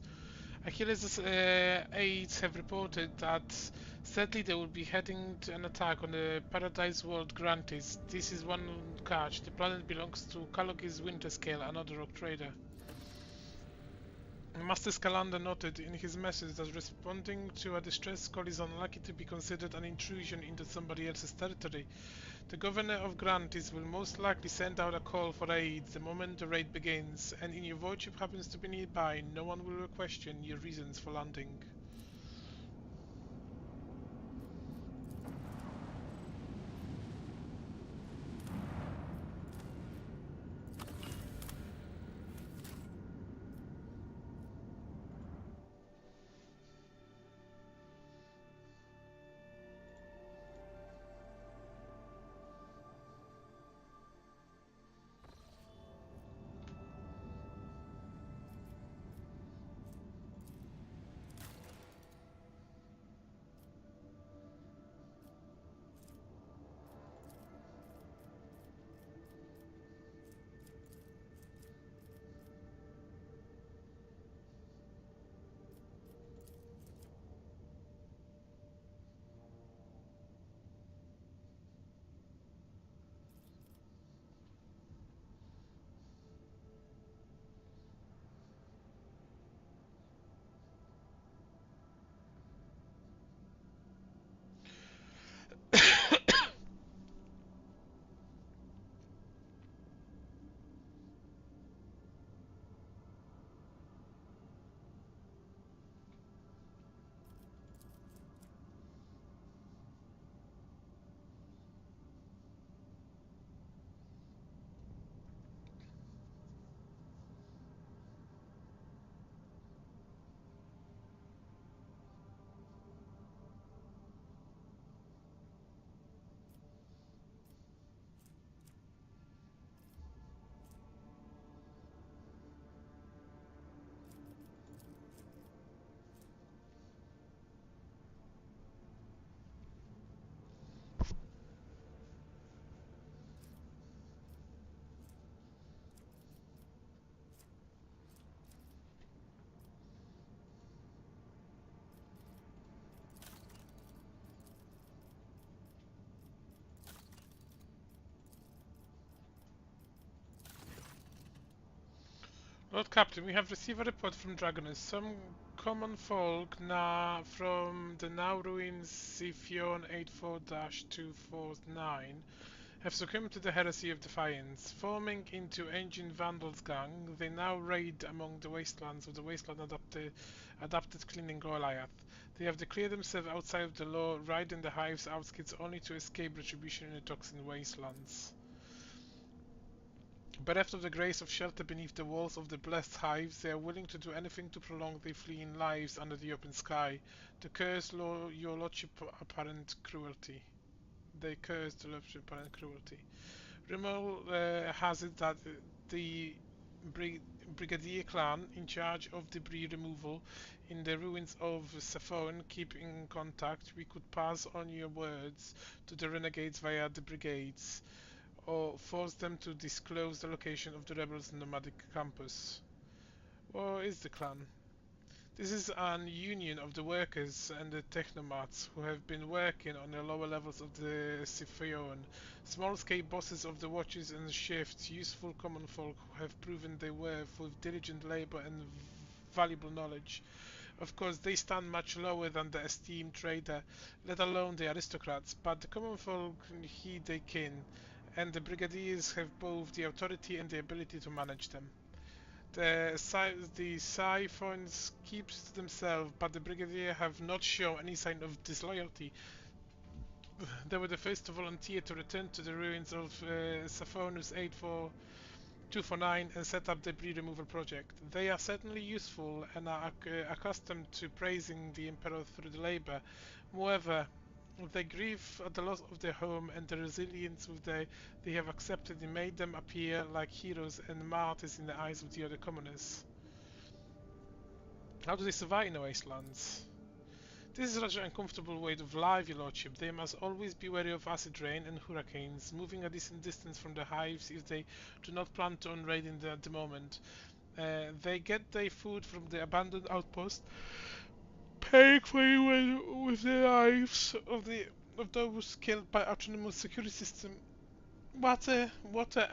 Achilles' aides have reported that sadly they will be heading to an attack on the Paradise World Grantis. This is one catch. The planet belongs to Kalogis Winterscale, another rock trader. Master Scalander noted in his message that responding to a distress call is unlikely to be considered an intrusion into somebody else's territory. The governor of Grantis will most likely send out a call for aid the moment the raid begins, and if your voidship happens to be nearby, no one will question your reasons for landing. Lord Captain, we have received a report from Dragonus. Some common folk from the now ruined Ziphion 84-249 have succumbed to the heresy of defiance. Forming into Ancient Vandals gang, they now raid among the wastelands of the wasteland adapted cleaning Goliath. They have declared themselves outside of the law, riding the hive's outskirts only to escape retribution in the toxin wastelands. Bereft of the grace of shelter beneath the walls of the blessed hives, they are willing to do anything to prolong their fleeing lives under the open sky. They curse your lordship apparent cruelty. Rumor has it that the Brigadier clan, in charge of debris removal in the ruins of Saphon, keep in contact. We could pass on your words to the renegades via the brigades, or force them to disclose the location of the rebels' nomadic campus. What is the clan? This is an union of the workers and the technomats who have been working on the lower levels of the Siphion. Small-scale bosses of the watches and shifts, useful common folk who have proven their worth with diligent labor and valuable knowledge. Of course, they stand much lower than the esteemed trader, let alone the aristocrats, but the common folk heed their kin, and the brigadiers have both the authority and the ability to manage them. The Siphons keep to themselves, but the brigadier have not shown any sign of disloyalty. They were the first to volunteer to return to the ruins of Saphonus 249 and set up the debris removal project. They are certainly useful and are accustomed to praising the Emperor through the labor. Moreover, they grieve at the loss of their home, and the resilience they have accepted made them appear like heroes and martyrs in the eyes of the other commoners. How do they survive in the wastelands? This is such an uncomfortable way of life, your lordship. They must always be wary of acid rain and hurricanes, moving a decent distance from the hives if they do not plan to raid at the moment. They get their food from the abandoned outpost, paying for it with the lives of those killed by autonomous security system. Water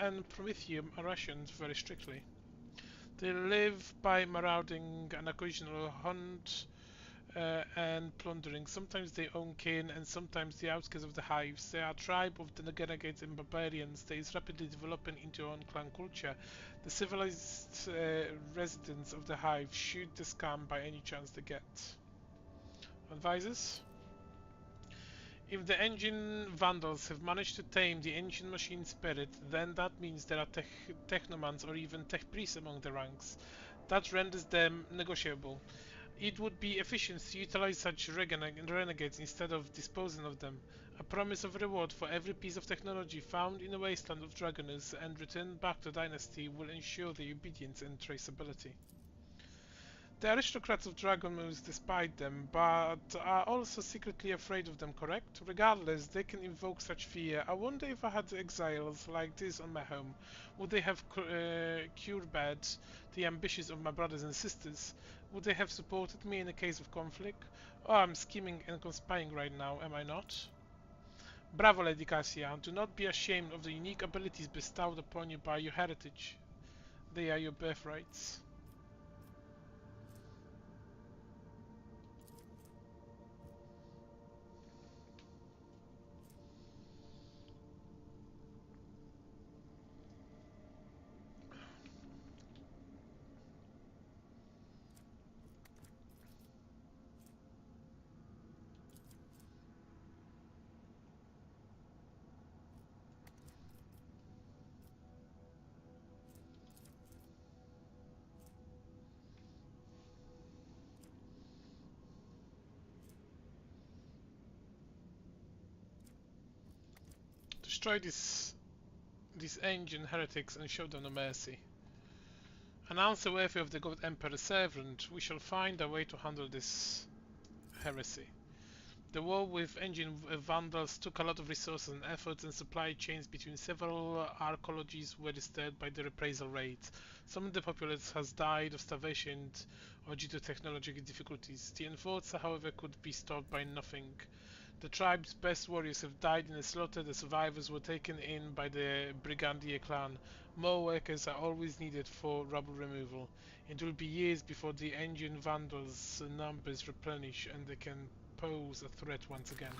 and promethium are rationed very strictly. They live by marauding and occasional hunt and plundering, sometimes their own kin and sometimes the outskirts of the hives. They are a tribe of the renegades and barbarians that is rapidly developing into own clan culture. The civilized residents of the hive shoot the scum by any chance they get. Advisors? If the engine vandals have managed to tame the engine machine spirit, then that means there are technomans or even tech priests among the ranks. That renders them negotiable. It would be efficient to utilize such renegades instead of disposing of them. A promise of reward for every piece of technology found in the wasteland of Dragoners and returned back to Dynasty will ensure their obedience and traceability. The aristocrats of Dragonmoose despise them, but are also secretly afraid of them, correct? Regardless, they can invoke such fear. I wonder if I had exiles like this on my home, would they have curbed the ambitions of my brothers and sisters? Would they have supported me in a case of conflict? Oh, I'm scheming and conspiring right now, am I not? Bravo, Lady Cassia. Do not be ashamed of the unique abilities bestowed upon you by your heritage. They are your birthrights. Destroy these ancient heretics and show them no mercy. An answer worthy of the God Emperor's servant, we shall find a way to handle this heresy. The war with ancient vandals took a lot of resources and efforts, and supply chains between several archaeologies were disturbed by the reprisal raids. Some of the populace has died of starvation or due to technological difficulties. The enforcer, however, could be stopped by nothing. The tribe's best warriors have died in a slaughter, the survivors were taken in by the Brigandier clan. More workers are always needed for rubble removal. It will be years before the ancient vandals' numbers replenish and they can pose a threat once again.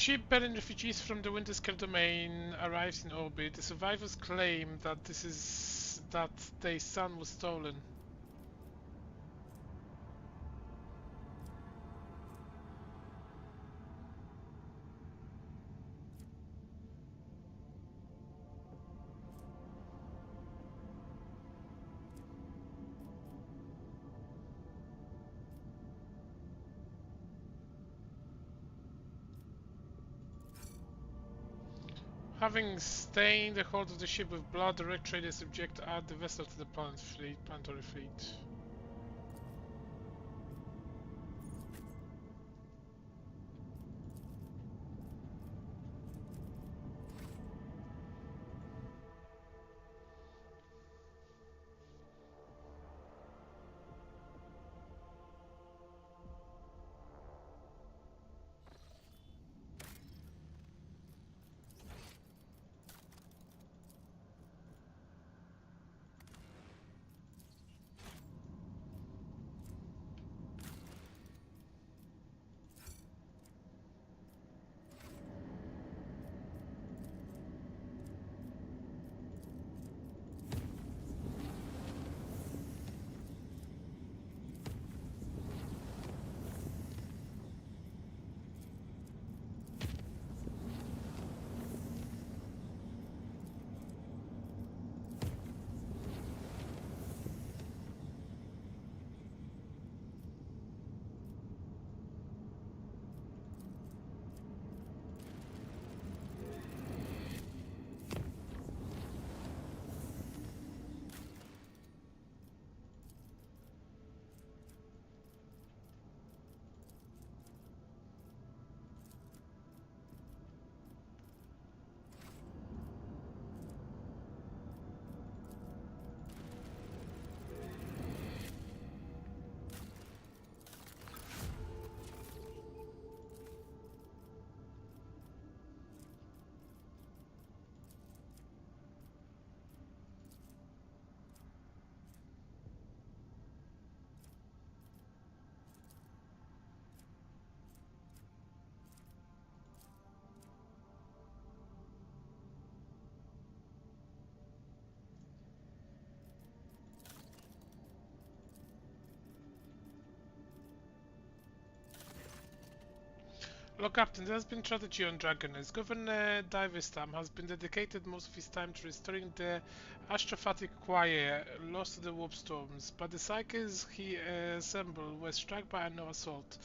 ship bearing refugees from the Winterscale domain arrives in orbit. The survivors claim that their son was stolen. Having stained the hold of the ship with blood, the wreck traders subject add the vessel to the planetary fleet. Look, Captain, there has been tragedy on Dragoness. Governor Divestam has been dedicated most of his time to restoring the astrophatic choir lost to the warp storms, but the psyches he assembled were struck by an assault.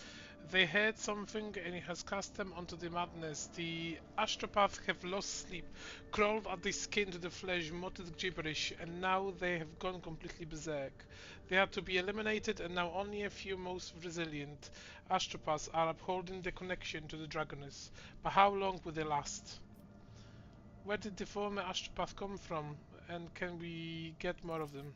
They heard something and it has cast them onto the madness. The astropaths have lost sleep, crawled at the skin to the flesh, muttered gibberish, and now they have gone completely berserk. They had to be eliminated, and now only a few most resilient astropaths are upholding the connection to the Dragoness. But how long will they last? Where did the former astropath come from, and can we get more of them?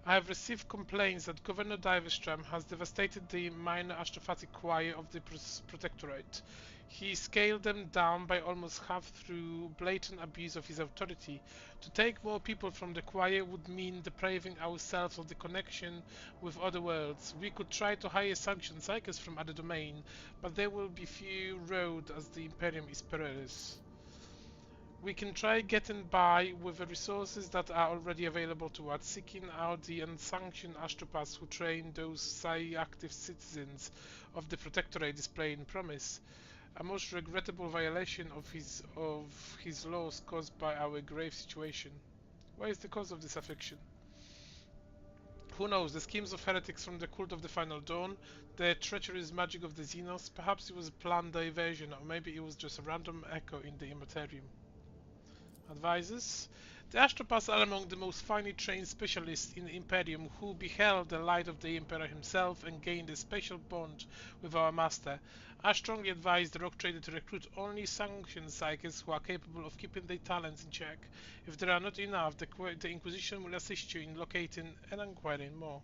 I have received complaints that Governor Diverstrom has devastated the minor astrophatic choir of the Protectorate. He scaled them down by almost half through blatant abuse of his authority. To take more people from the choir would mean depriving ourselves of the connection with other worlds. We could try to hire sanctioned psychers from other domain, but there will be few road as the Imperium is perilous. We can try getting by with the resources that are already available to us, seeking out the unsanctioned astropaths who train those psi-active citizens of the Protectorate displaying promise. A most regrettable violation of his laws caused by our grave situation. What is the cause of this affliction? Who knows, the schemes of heretics from the cult of the Final Dawn, the treacherous magic of the Xenos, perhaps it was a planned diversion, or maybe it was just a random echo in the Immaterium. Advisors. The astropaths are among the most finely trained specialists in the Imperium who beheld the light of the Emperor himself and gained a special bond with our master. I strongly advise the Rock Trader to recruit only sanctioned psychics who are capable of keeping their talents in check. If there are not enough, the Inquisition will assist you in locating and acquiring more.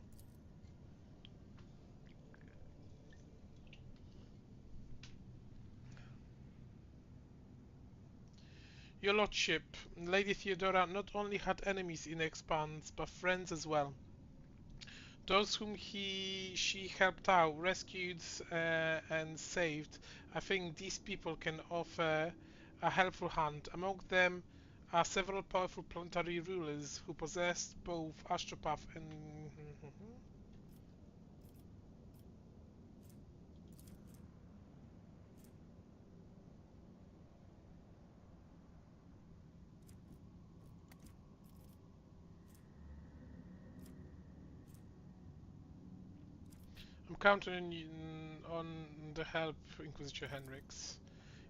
Your Lordship, Lady Theodora not only had enemies in the Expanse, but friends as well. Those whom she helped out, rescued, and saved, I think these people can offer a helpful hand. Among them are several powerful planetary rulers who possessed both astropath and I'm counting on the help, Inquisitor Henrix.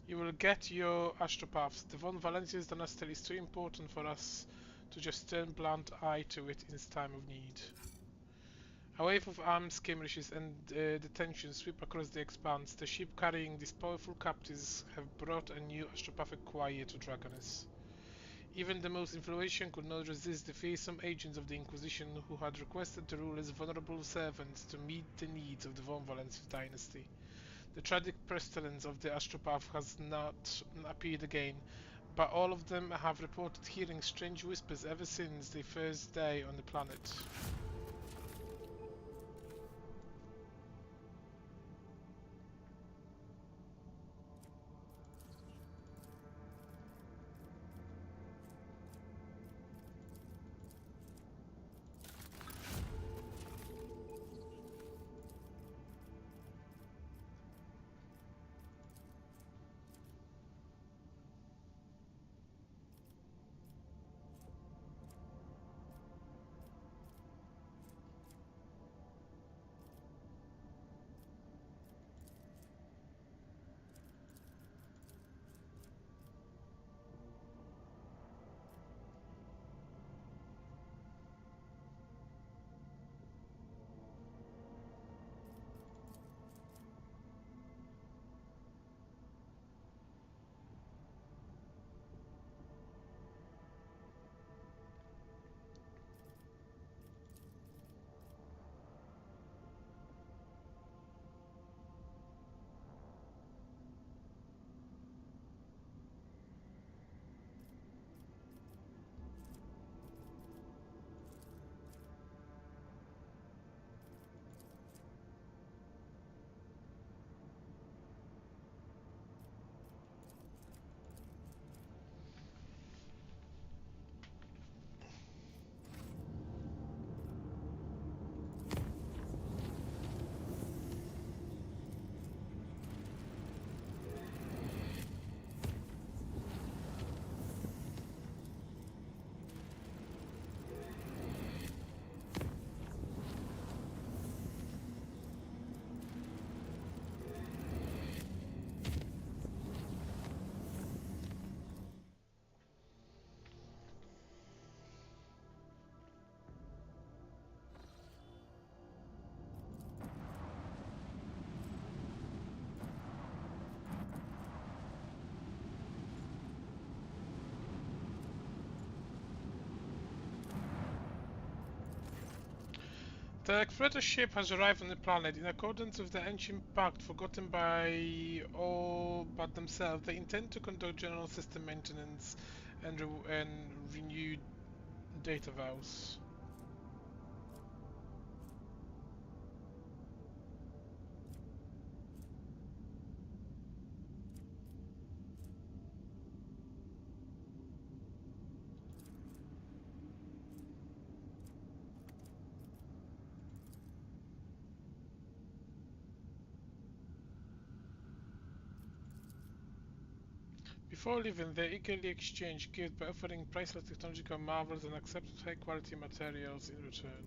You will get your astropaths. The Von Valencia's dynasty is too important for us to just turn blind eye to it in its time of need. A wave of armed skirmishes and detention sweep across the expanse. The ship carrying these powerful captives have brought a new astropathic choir to Dragoness. Even the most influential could not resist the fearsome agents of the Inquisition who had requested the ruler's vulnerable servants to meet the needs of the Von Valencia dynasty. The tragic pestilence of the astropath has not appeared again, but all of them have reported hearing strange whispers ever since their first day on the planet. The explorator ship has arrived on the planet. In accordance with the ancient pact forgotten by all but themselves, they intend to conduct general system maintenance and renew data vows. Before leaving, they eagerly exchange gifts by offering priceless technological marvels and accepted high-quality materials in return.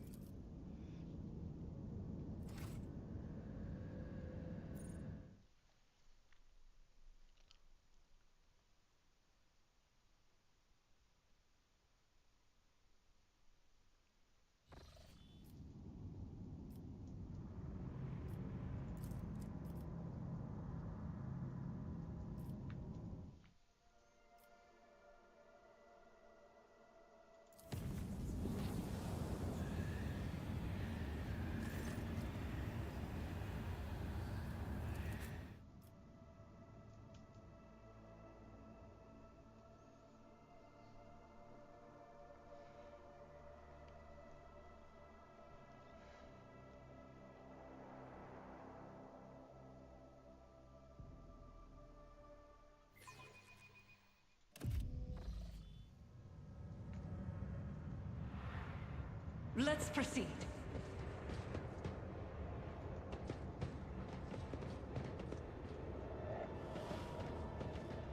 Let's proceed.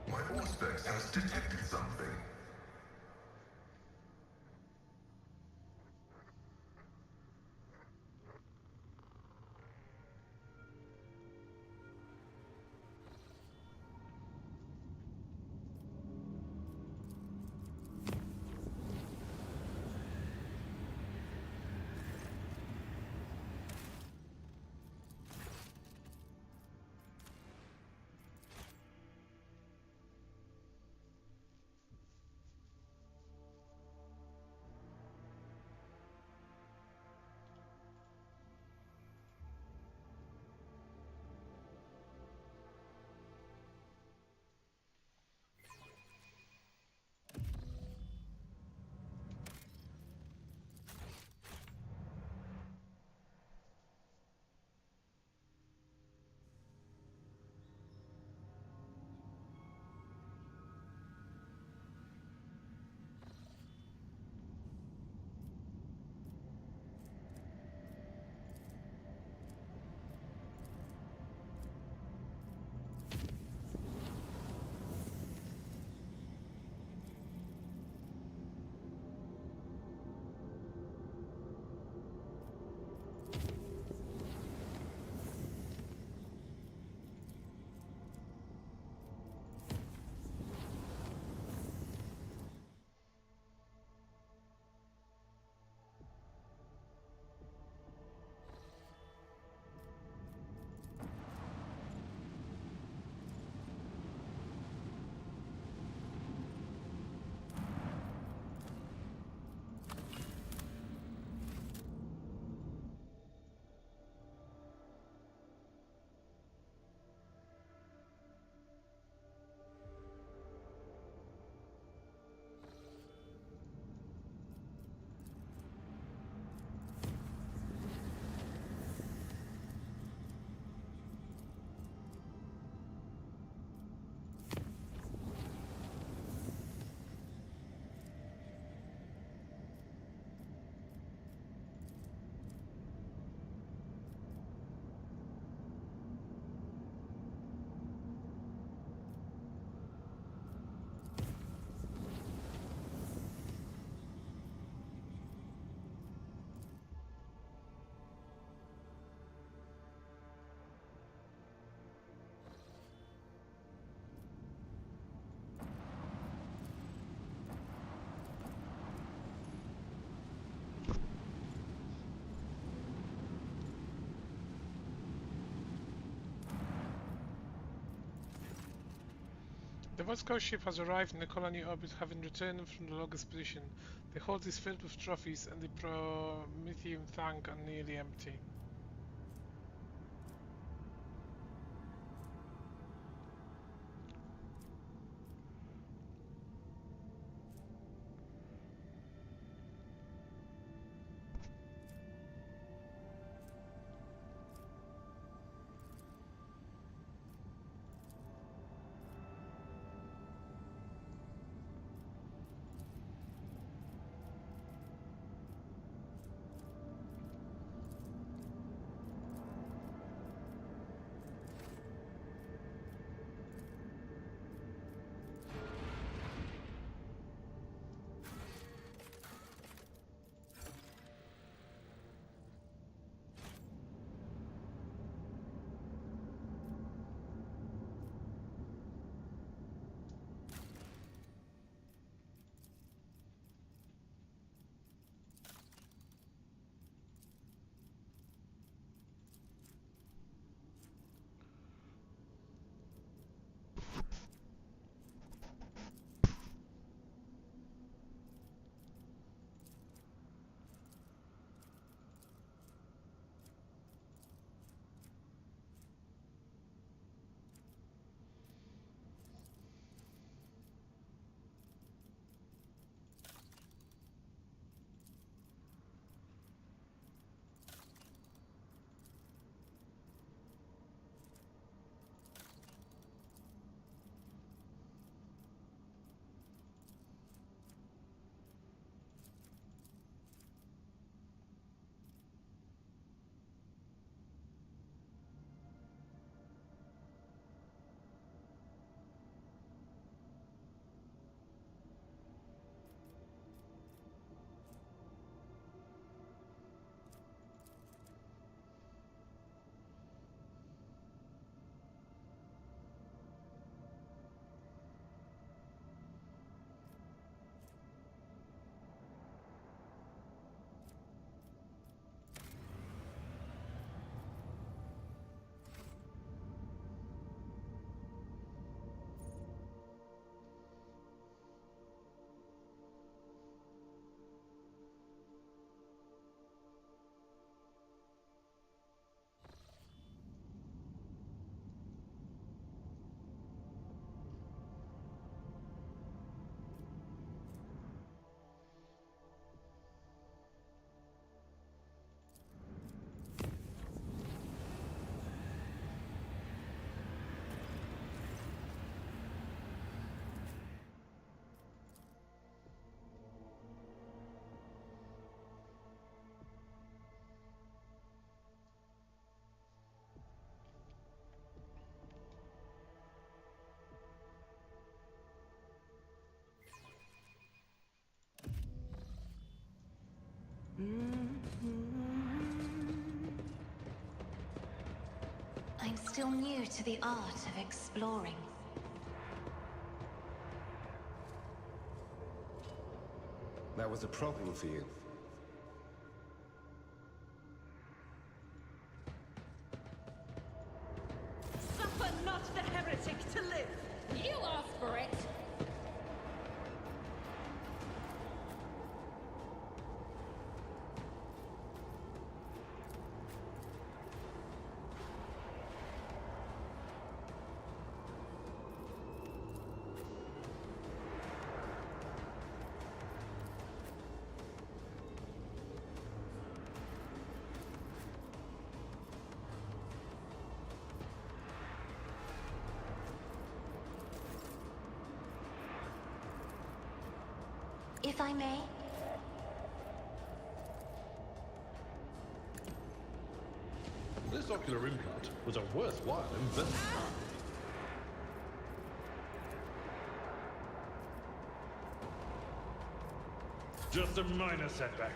My Auspex has detected something. The Moscow ship has arrived in the colony orbit, having returned from the logger's position. The hold is filled with trophies, and the Prometheum tank are nearly empty. still new to the art of exploring. That was a problem for you. Suffer not the heretic to live! You asked for it! If I may? This ocular implant was a worthwhile investment. Just a minor setback.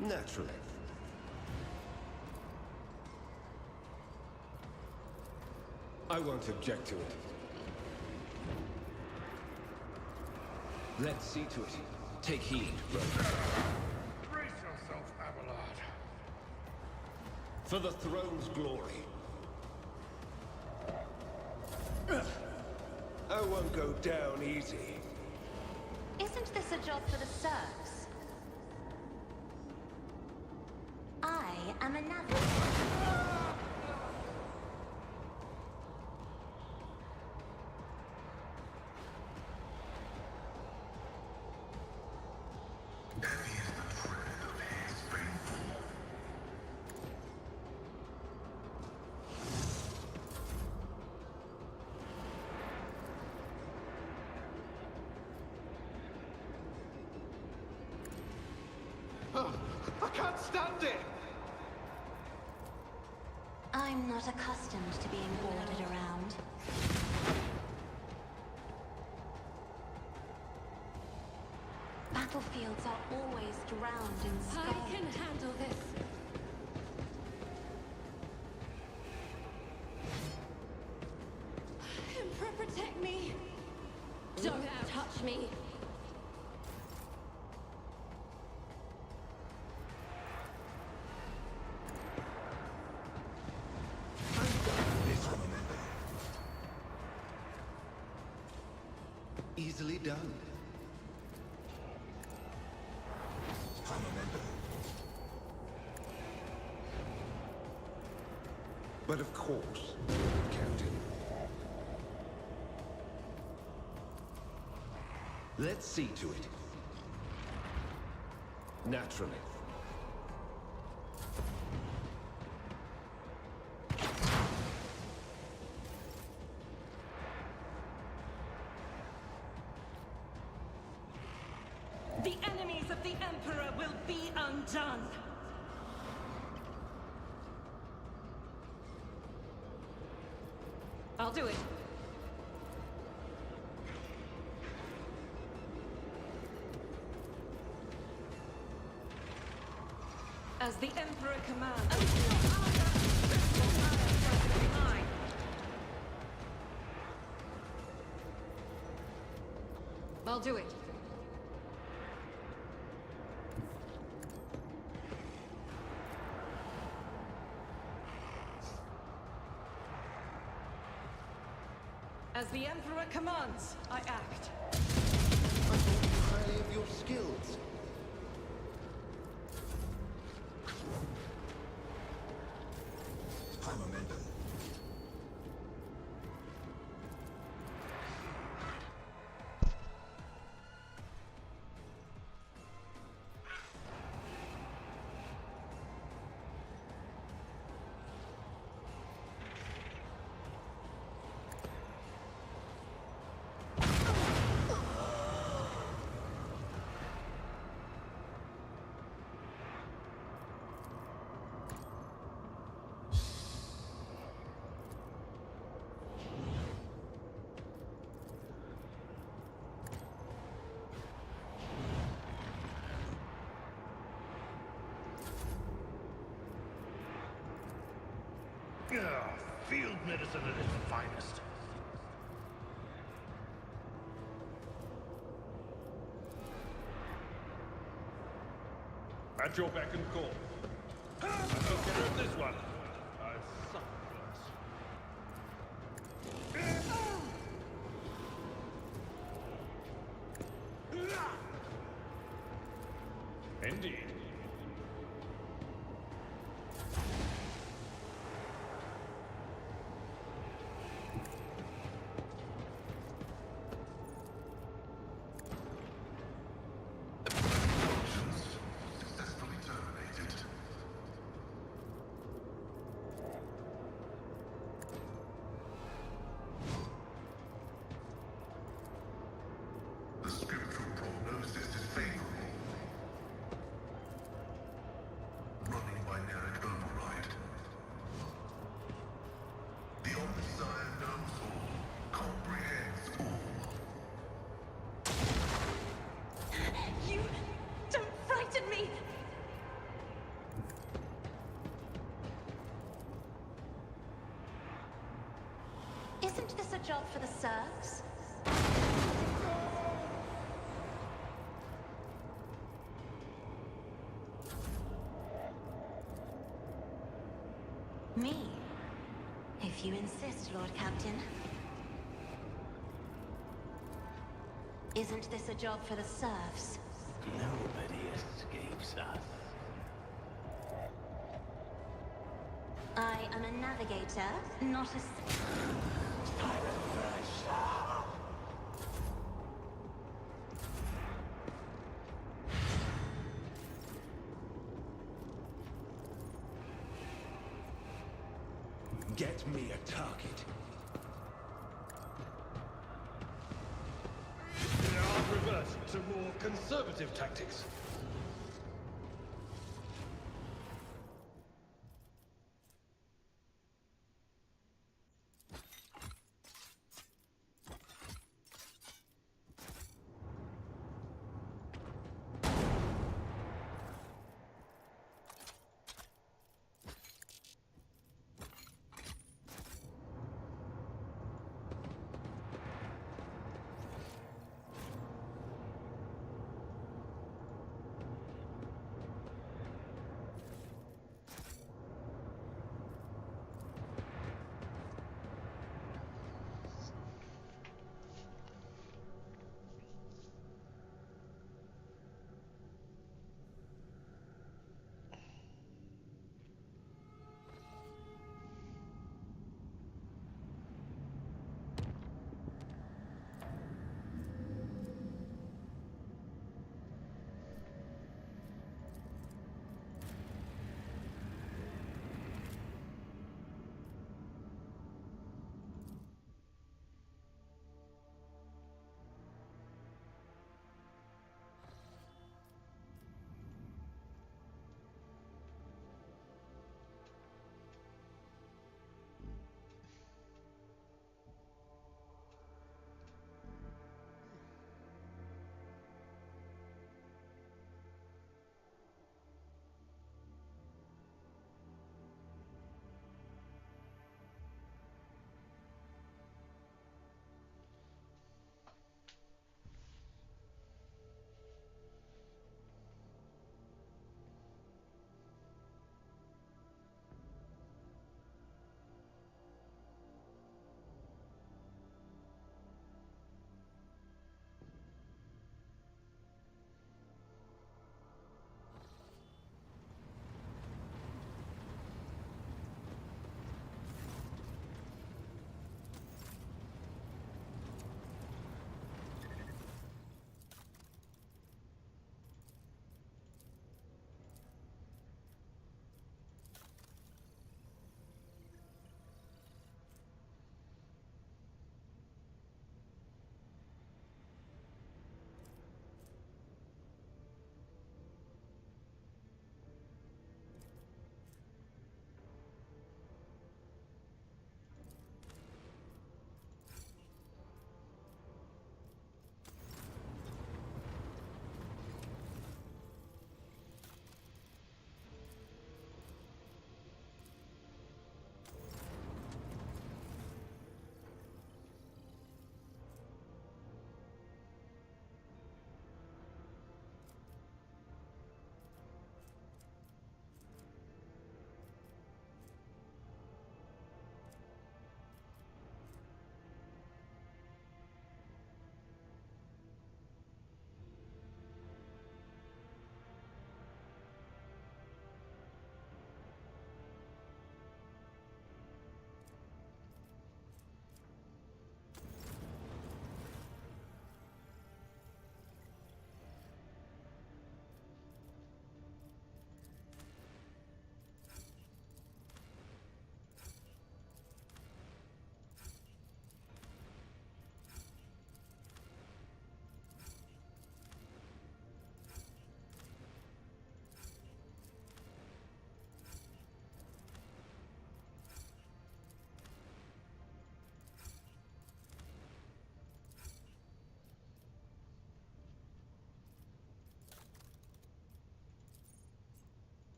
Naturally. I won't object to it. Let's see to it. Take heed, brother. Brace yourself, Abelard. For the throne's glory. I won't go down easy. Isn't this a job for the serfs? I am a navigator. Heavy is the tread of his faithful. I can't stand it! I'm not accustomed to being ordered around. Battlefields are always drowned in I sky. can handle this. Emperor, protect me! Don't touch me! This one, remember. Easily done. But of course, Captain. Let's see to it. Naturally. The enemies of the Emperor will be undone! I'll do it. As the Emperor commands. I'll do it. As the Emperor commands, I act. I thought highly of your skills. Field medicine at its finest. At your beck and call. I took care of this one. I suck first. Indeed. Successfully terminated. The scriptural prognosis is favorable. Running binaric override. The Omniscient knows all, comprehends all. You don't frighten me! Isn't this a job for the serfs? Me? If you insist, Lord Captain. Isn't this a job for the serfs? Nobody escapes us. I am a navigator, not a... Get me a target. I'll revert to more conservative tactics.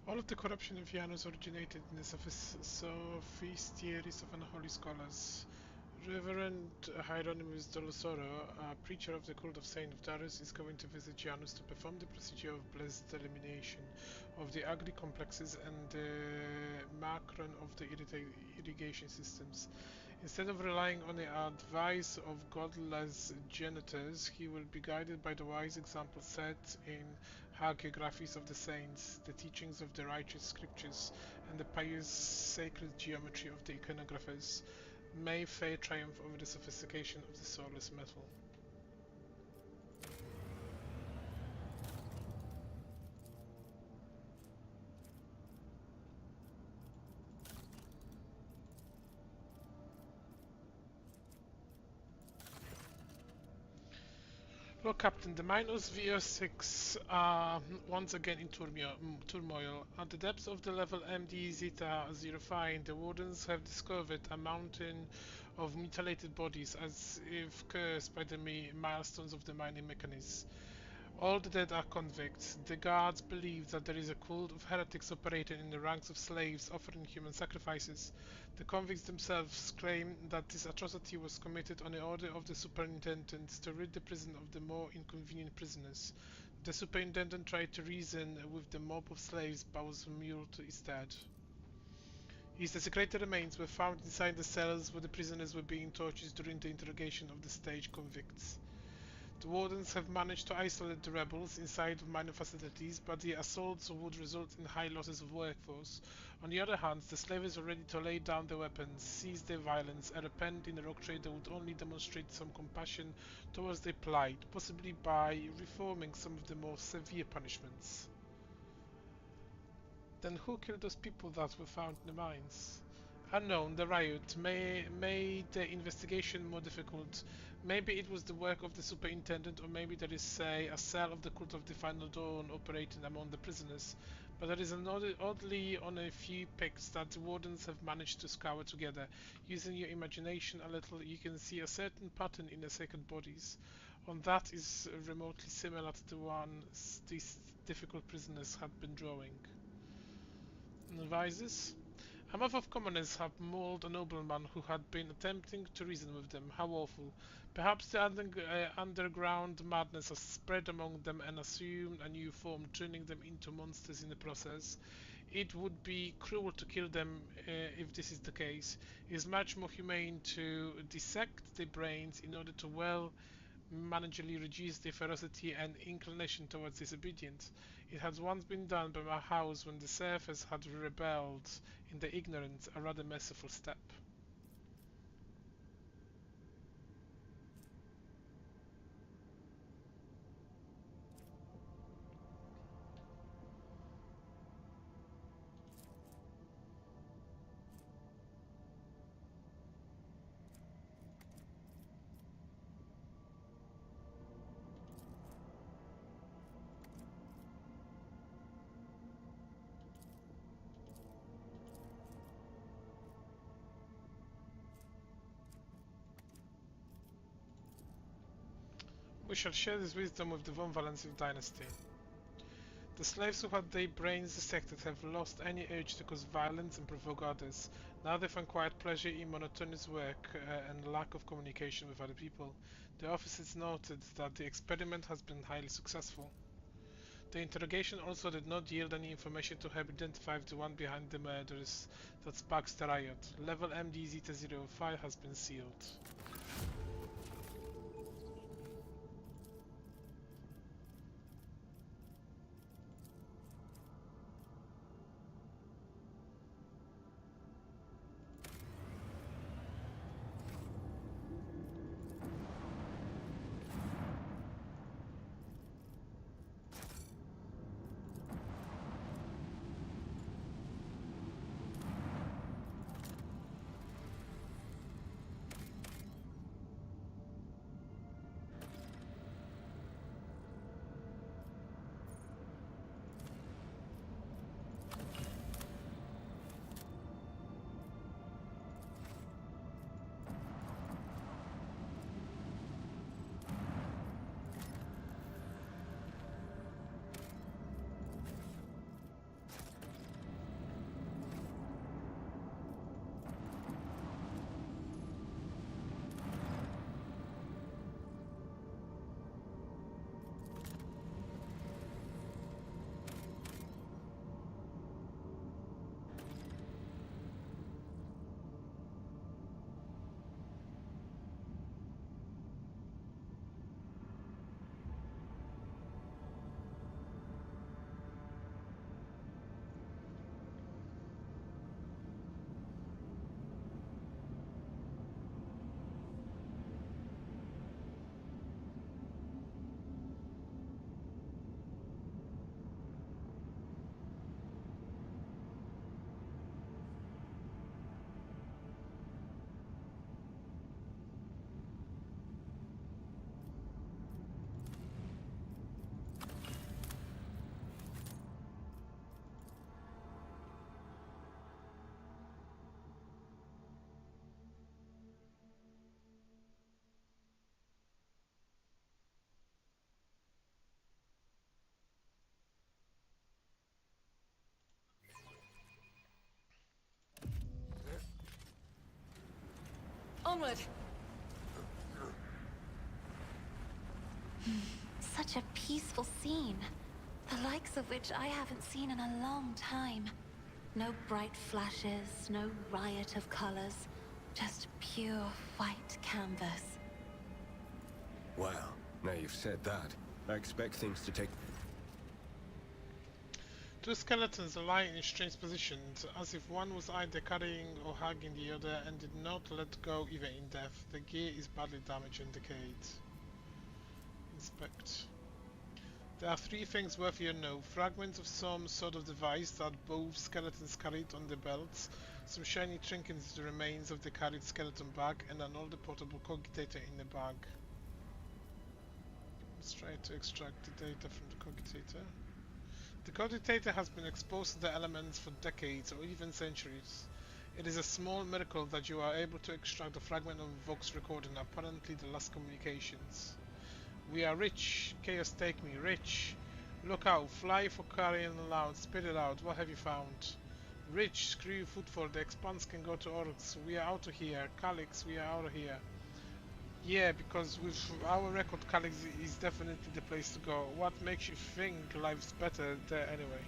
All of the corruption of Janus originated in the sophisteries of unholy scholars. Reverend Hieronymus Dolosoro, a preacher of the cult of Saint Darius, is going to visit Janus to perform the procedure of blessed elimination of the ugly complexes and the macron of the irrigation systems. Instead of relying on the advice of godless janitors, he will be guided by the wise example set in hagiographies of the saints, the teachings of the righteous scriptures, and the pious sacred geometry of the iconographers. May fate triumph over the sophistication of the soulless metal. Look, Captain, the miners VO6 are once again in turmoil. At the depths of the level MD Zeta 05, the Wardens have discovered a mountain of mutilated bodies, as if cursed by the milestones of the mining mechanism. All the dead are convicts. The guards believe that there is a cult of heretics operating in the ranks of slaves offering human sacrifices. The convicts themselves claim that this atrocity was committed on the order of the superintendent to rid the prison of the more inconvenient prisoners. The superintendent tried to reason with the mob of slaves but was mute instead. His desecrated remains were found inside the cells where the prisoners were being tortured during the interrogation of the stage convicts. The Wardens have managed to isolate the rebels inside of minor facilities, but the assaults would result in high losses of workforce. On the other hand, the slaves are ready to lay down their weapons, cease their violence, and repent in a rock trade that would only demonstrate some compassion towards their plight, possibly by reforming some of the more severe punishments. Then who killed those people that were found in the mines? Unknown, the riot made the investigation more difficult. Maybe it was the work of the superintendent, or maybe there is, say, a cell of the Cult of the Final Dawn operating among the prisoners. But there is oddly on a few pics that the Wardens have managed to scour together. Using your imagination a little, you can see a certain pattern in the sacred bodies. On that is remotely similar to the one these difficult prisoners had been drawing. Advices? A mob of commoners have mauled a nobleman who had been attempting to reason with them. How awful. Perhaps the underground madness has spread among them and assumed a new form, turning them into monsters in the process. It would be cruel to kill them if this is the case. It is much more humane to dissect their brains in order to managerially reduce their ferocity and inclination towards disobedience. It had once been done by my house when the serfs had rebelled in their ignorance, a rather merciful step. We shall share this wisdom with the von Valencia dynasty. The slaves who had their brains dissected have lost any urge to cause violence and provoke others. Now they find quiet pleasure in monotonous work and lack of communication with other people. The officers noted that the experiment has been highly successful. The interrogation also did not yield any information to help identify the one behind the murders that sparks the riot. Level MD Zeta 05 has been sealed. Onward! Such a peaceful scene. The likes of which I haven't seen in a long time. No bright flashes, no riot of colors. Just pure white canvas. Well, now you've said that, I expect things to take... Two skeletons lie in strange positions, as if one was either carrying or hugging the other and did not let go even in death. The gear is badly damaged and decayed. Inspect. There are three things worth your note. Fragments of some sort of device that both skeletons carried on their belts, some shiny trinkets, the remains of the carried skeleton bag, and an older portable cogitator in the bag. Let's try to extract the data from the cogitator. The cogitator has been exposed to the elements for decades or even centuries. It is a small miracle that you are able to extract a fragment of Vox recording, apparently the last communications. We are rich. Chaos take me. Rich. Look out. Fly for carrying aloud. Spit it out. What have you found? Rich. Screw footfall. The expanse can go to orcs. We are out of here. Calyx. We are out of here. Yeah, because with our record, Calyx is definitely the place to go. What makes you think life's better there anyway?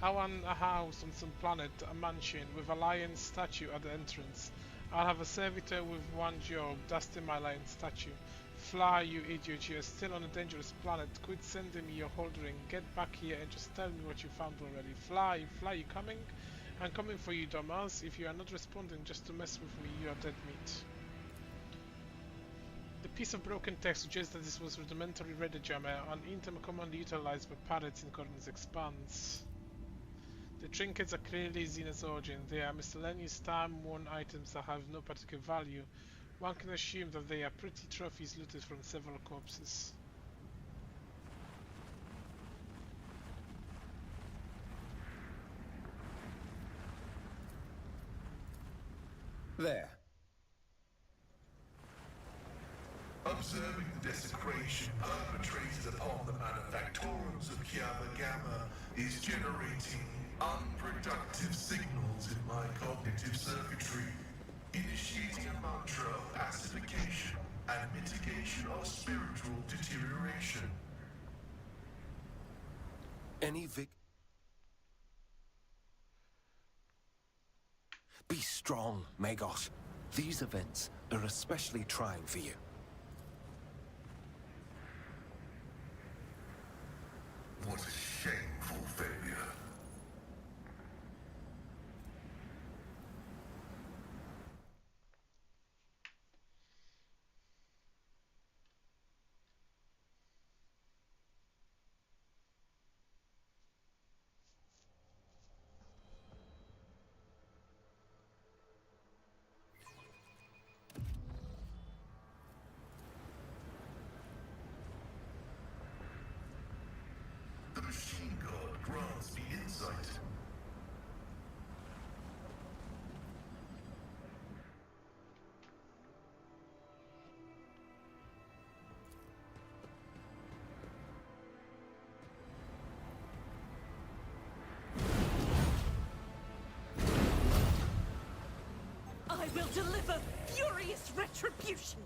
I want a house on some planet, a mansion with a lion statue at the entrance. I'll have a servitor with one job, dusting my lion statue. Fly, you idiot, you're still on a dangerous planet. Quit sending me your holdering. Get back here and just tell me what you found already. Fly, fly, you coming? I'm coming for you, dumbass. If you are not responding just to mess with me, you are dead meat. The piece of broken text suggests that this was rudimentary radar jammer, an item commonly utilized by pirates in Gordon's expanse. The trinkets are clearly Xena's origin. They are miscellaneous time-worn items that have no particular value. One can assume that they are pretty trophies looted from several corpses. There. Observing the desecration perpetrated upon the manufactorums of Kiaba Gamma is generating unproductive signals in my cognitive circuitry, initiating a mantra of pacification and mitigation of spiritual deterioration. Any Be strong, Magos. These events are especially trying for you. What a shameful failure. The machine god grants me insight. I will deliver furious retribution!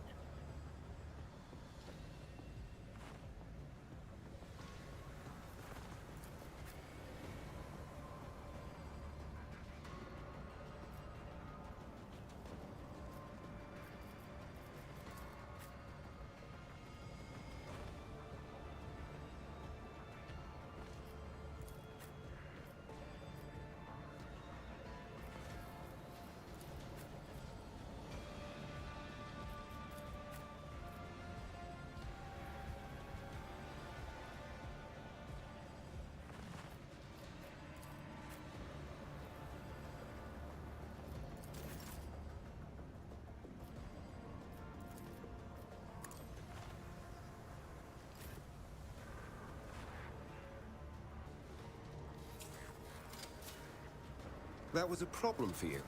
That was a problem for you.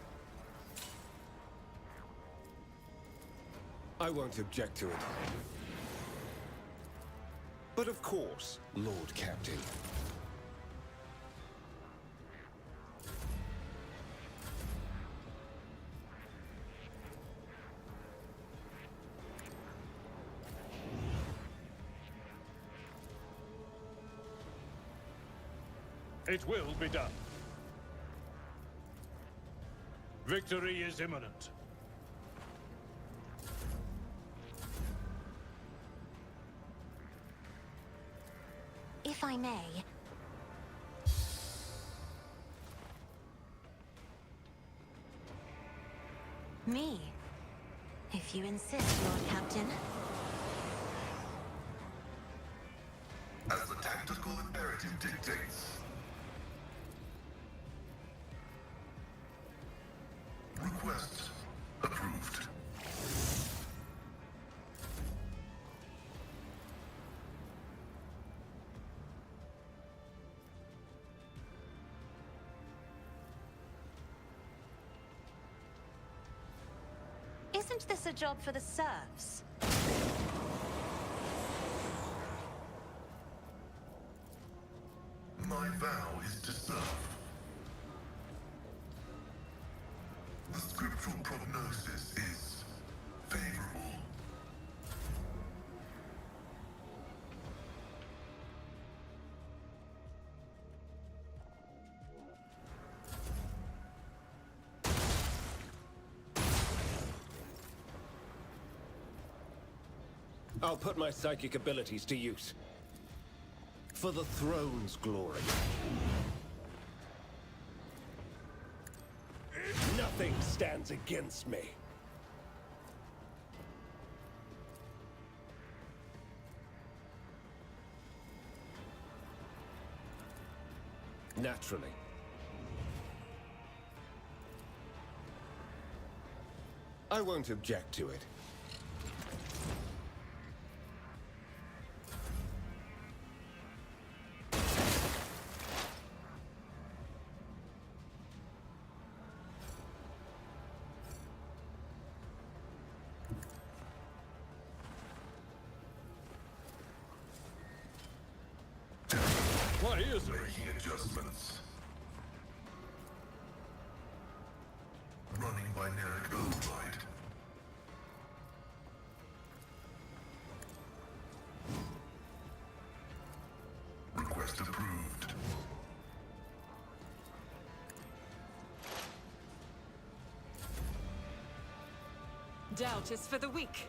I won't object to it. But of course, Lord Captain. It will be done. Victory is imminent. If I may. Me? If you insist, Lord Captain. As the tactical imperative dictates. Request approved. Isn't this a job for the serfs? My vow is to serve. The scriptural prognosis is favorable. I'll put my psychic abilities to use. For the throne's glory. Nothing stands against me. Naturally. I won't object to it. Why is it? Making adjustments. Running binaric override. Request approved. Doubt is for the weak.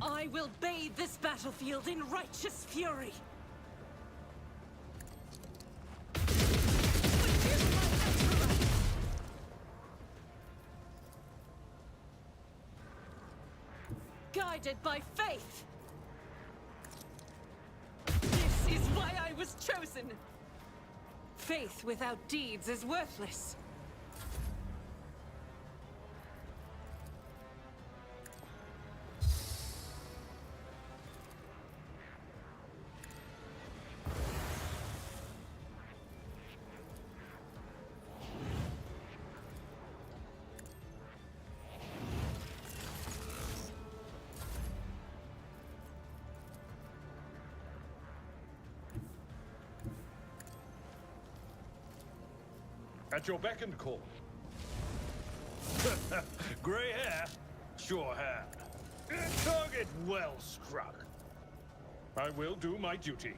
I will bathe this battlefield in righteous fury. Guided by faith. This is why I was chosen. Faith without deeds is worthless. At your beck and call. Grey hair, sure hand. Target well struck. I will do my duty.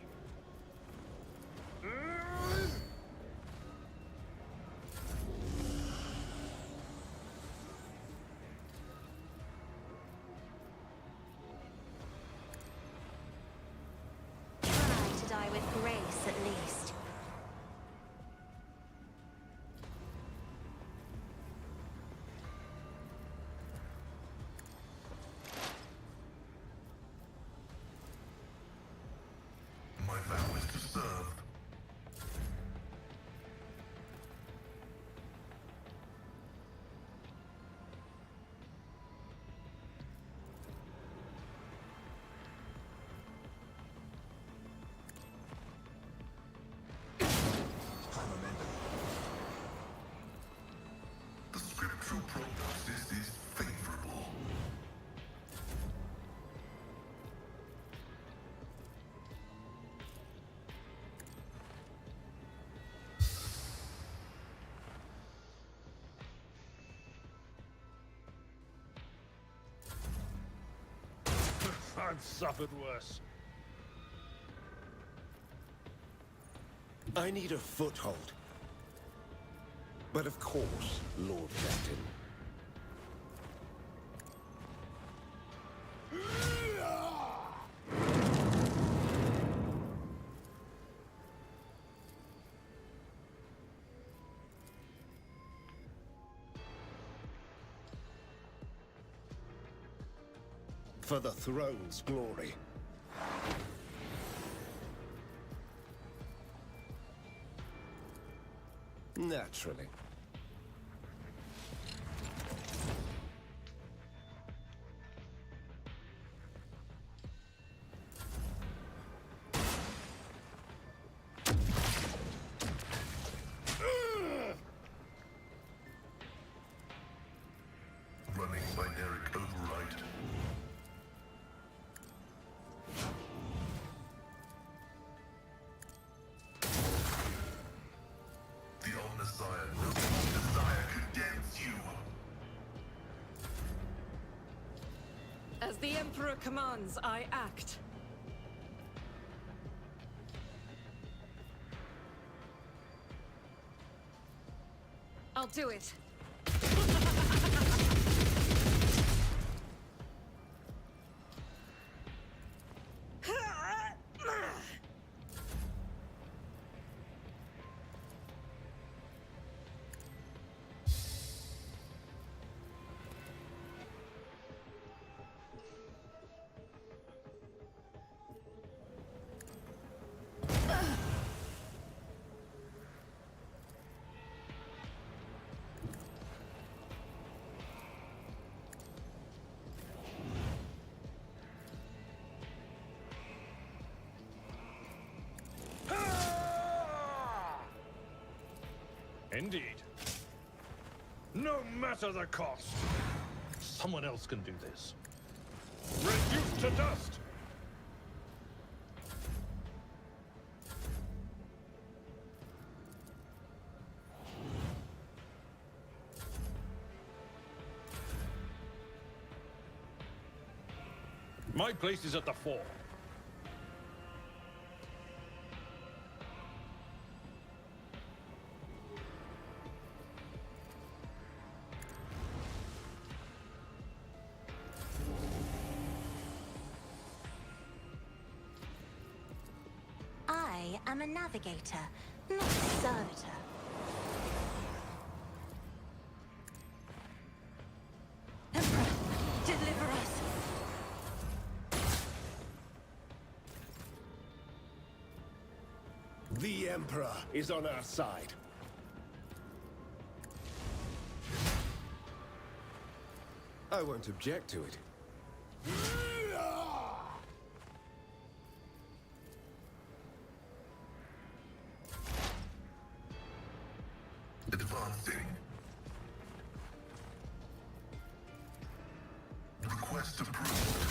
Try to die with grace, at least. My vow is to serve. The scriptural prognosis is favorable. I've suffered worse. I need a foothold. But of course, Lord Captain. For the throne's glory. Naturally. Running binary override. The Omnissiah knows desire condemns you. As the Emperor commands, I act. I'll do it. Indeed. No matter the cost. Someone else can do this. Reduced to dust! My place is at the fore. I am a navigator, not a servitor. Emperor, deliver us. The Emperor is on our side. I won't object to it. Advancing. Request approved.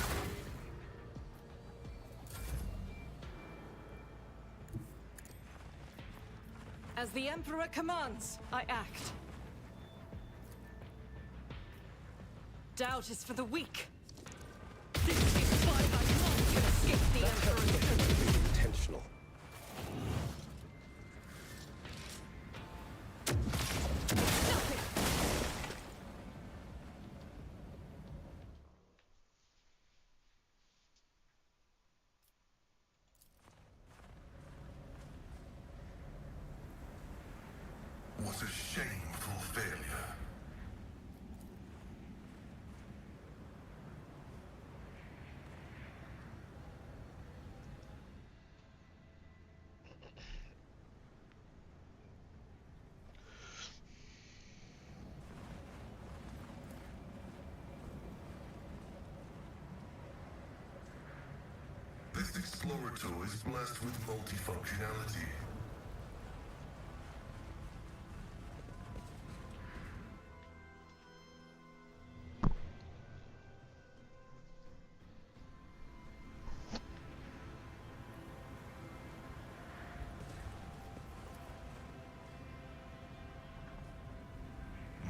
As the Emperor commands, I act. Doubt is for the weak. This is why I can't escape the Emperor. Intentional. What a shameful failure. This Explorator is blessed with multifunctionality.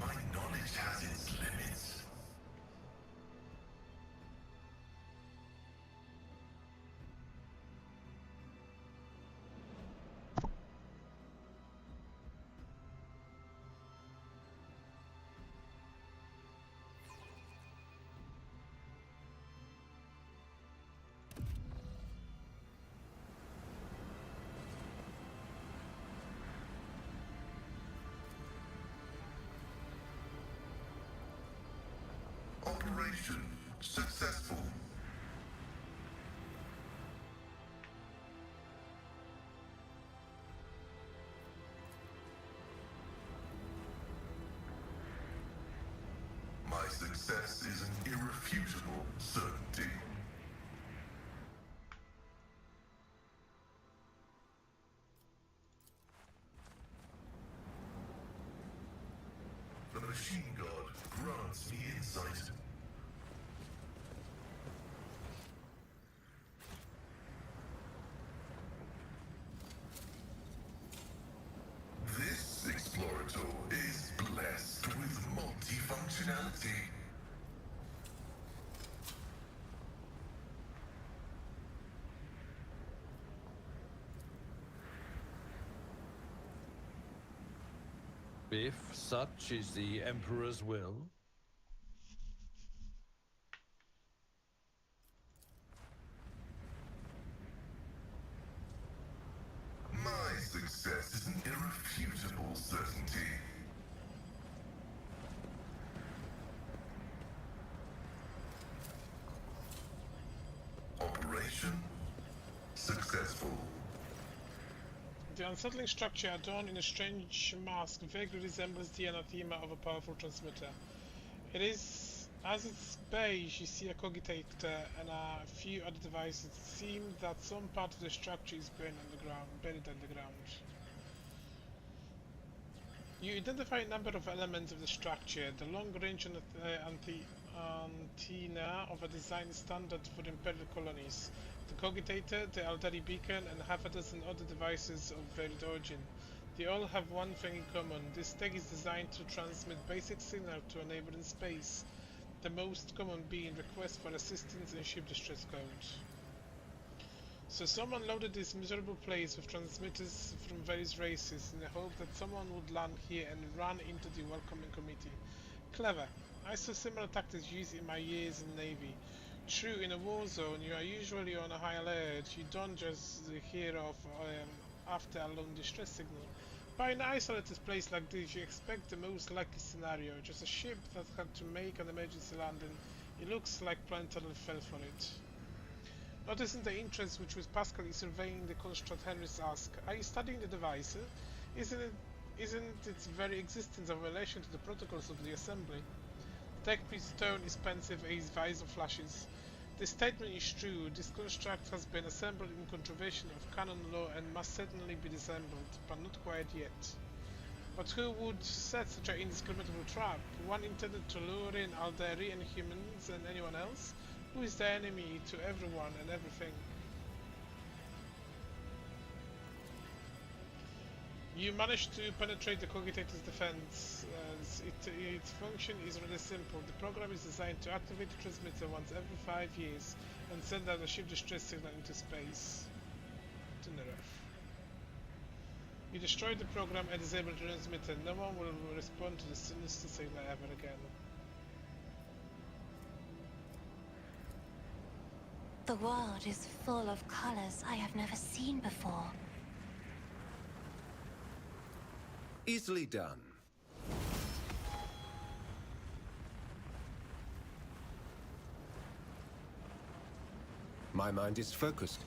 My knowledge has its limits. Operation successful. My success is an irrefutable certainty. The machine god grants me insight. This Explorator is blessed with multifunctionality. If such is the Emperor's will, My success is an irrefutable certainty. Operation successful. The unsettling structure adorned in a strange mask vaguely resembles the anathema of a powerful transmitter. It is, as its base, you see a cogitator and a few other devices. It seems that some part of the structure is buried underground. You identify a number of elements of the structure. The long-range antenna of a design standard for Imperial colonies, the cogitator, the Aldari beacon, and half a dozen other devices of varied origin. They all have one thing in common. This tech is designed to transmit basic signal to a neighbor in space, the most common being requests for assistance and ship distress code. So someone loaded this miserable place with transmitters from various races in the hope that someone would land here and run into the welcoming committee. Clever. I saw similar tactics used in my years in Navy. True, in a war zone you are usually on a high alert. You don't just hear of after a lone distress signal. But in an isolated place like this, you expect the most likely scenario, just a ship that had to make an emergency landing. It looks like Planetary fell for it. Noticing the interest with which Pascal is surveying the construct, Henry's asked, "Are you studying the device? Isn't its very existence a relation to the protocols of the assembly?" The tech priest's tone is pensive and his visor flashes. "The statement is true. This construct has been assembled in contravention of canon law and must certainly be disassembled, but not quite yet." But who would set such an indiscriminable trap? One intended to lure in Aldari and humans and anyone else? Who is the enemy to everyone and everything? You managed to penetrate the cogitator's defense. Its function is really simple. The program is designed to activate the transmitter once every 5 years and send out a ship distress signal into space. To Nerf. You destroy the program and disable the transmitter. No one will respond to the sinister signal ever again. The world is full of colors I have never seen before. Easily done. My mind is focused.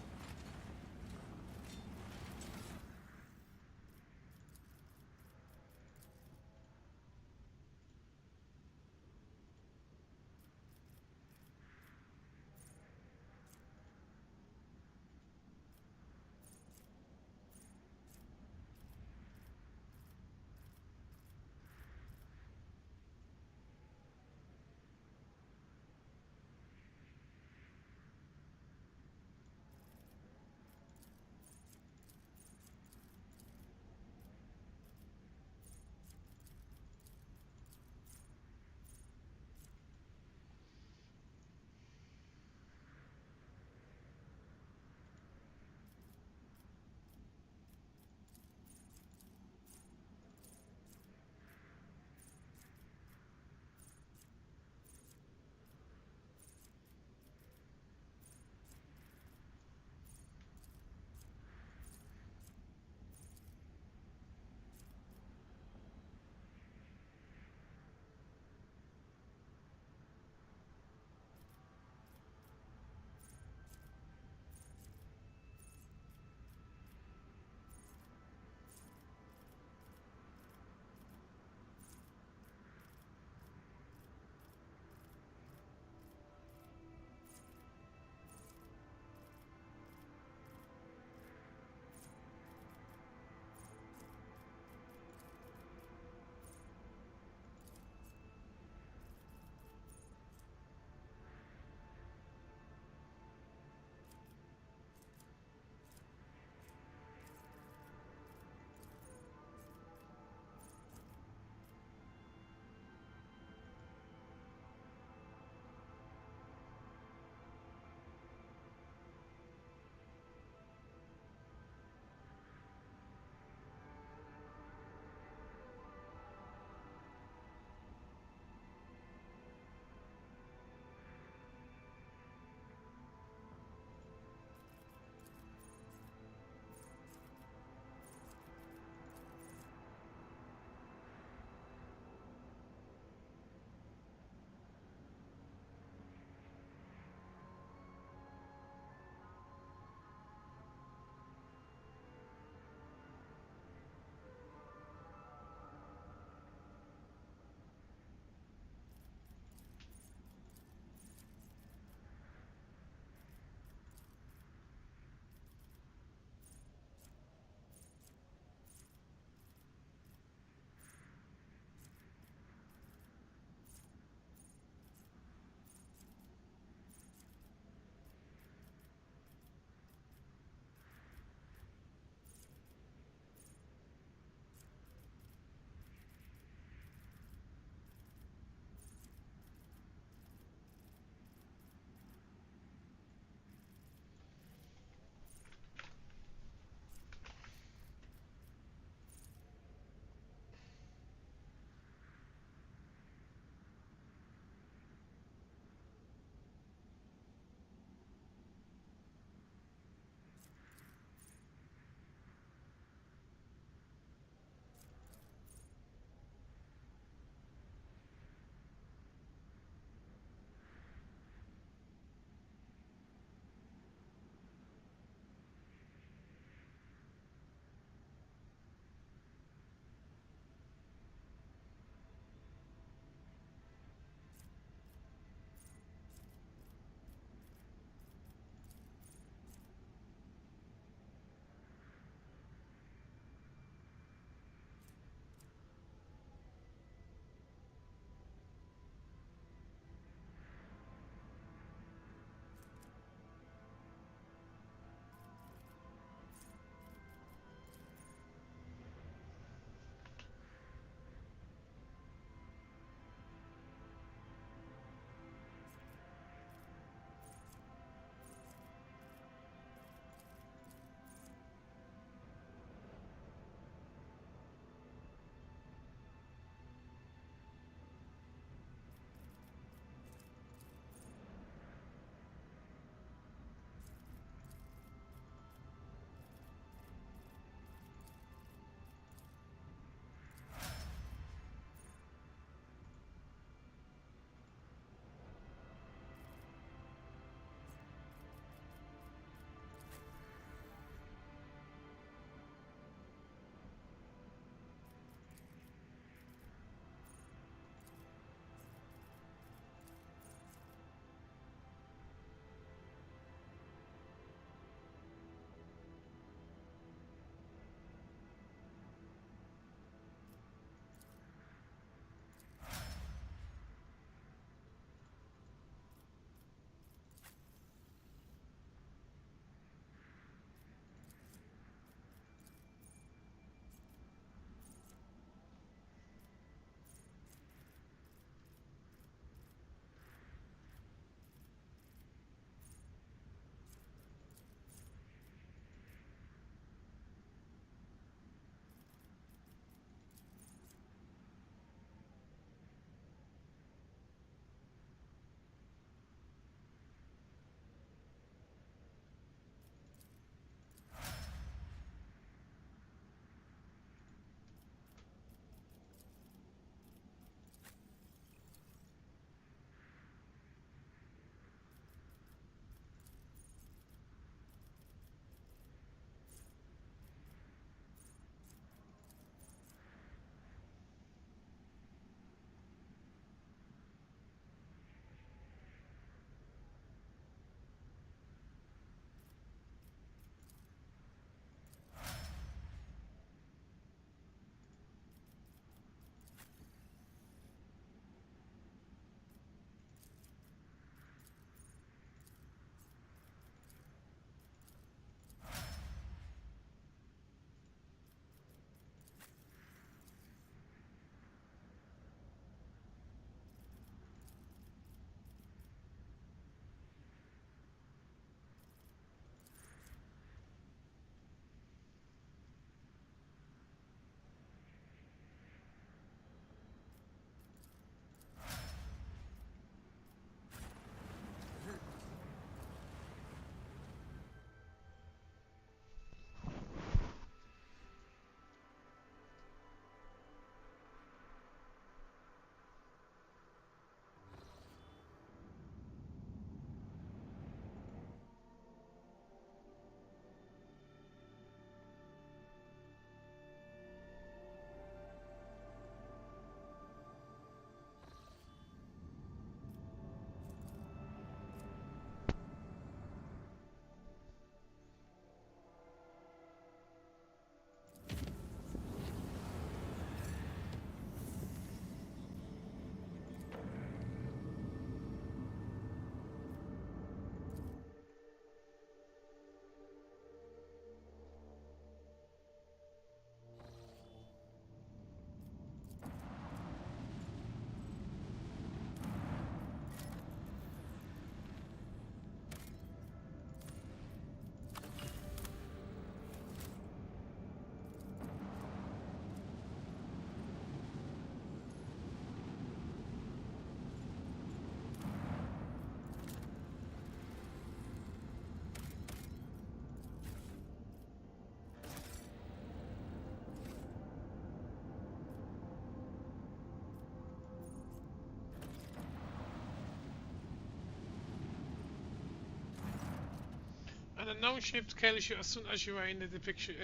An unknown ship kills you as soon as you are in the detection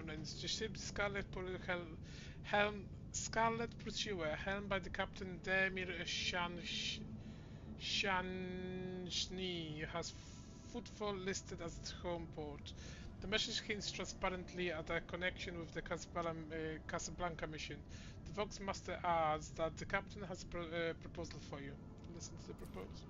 range. The ship Scarlet Pursuer, helmed by the Captain Demir Shanshni, has footfall listed as its home port. The message hints transparently at a connection with the Casablanca mission. The Vox Master adds that the captain has a proposal for you. Listen to the proposal.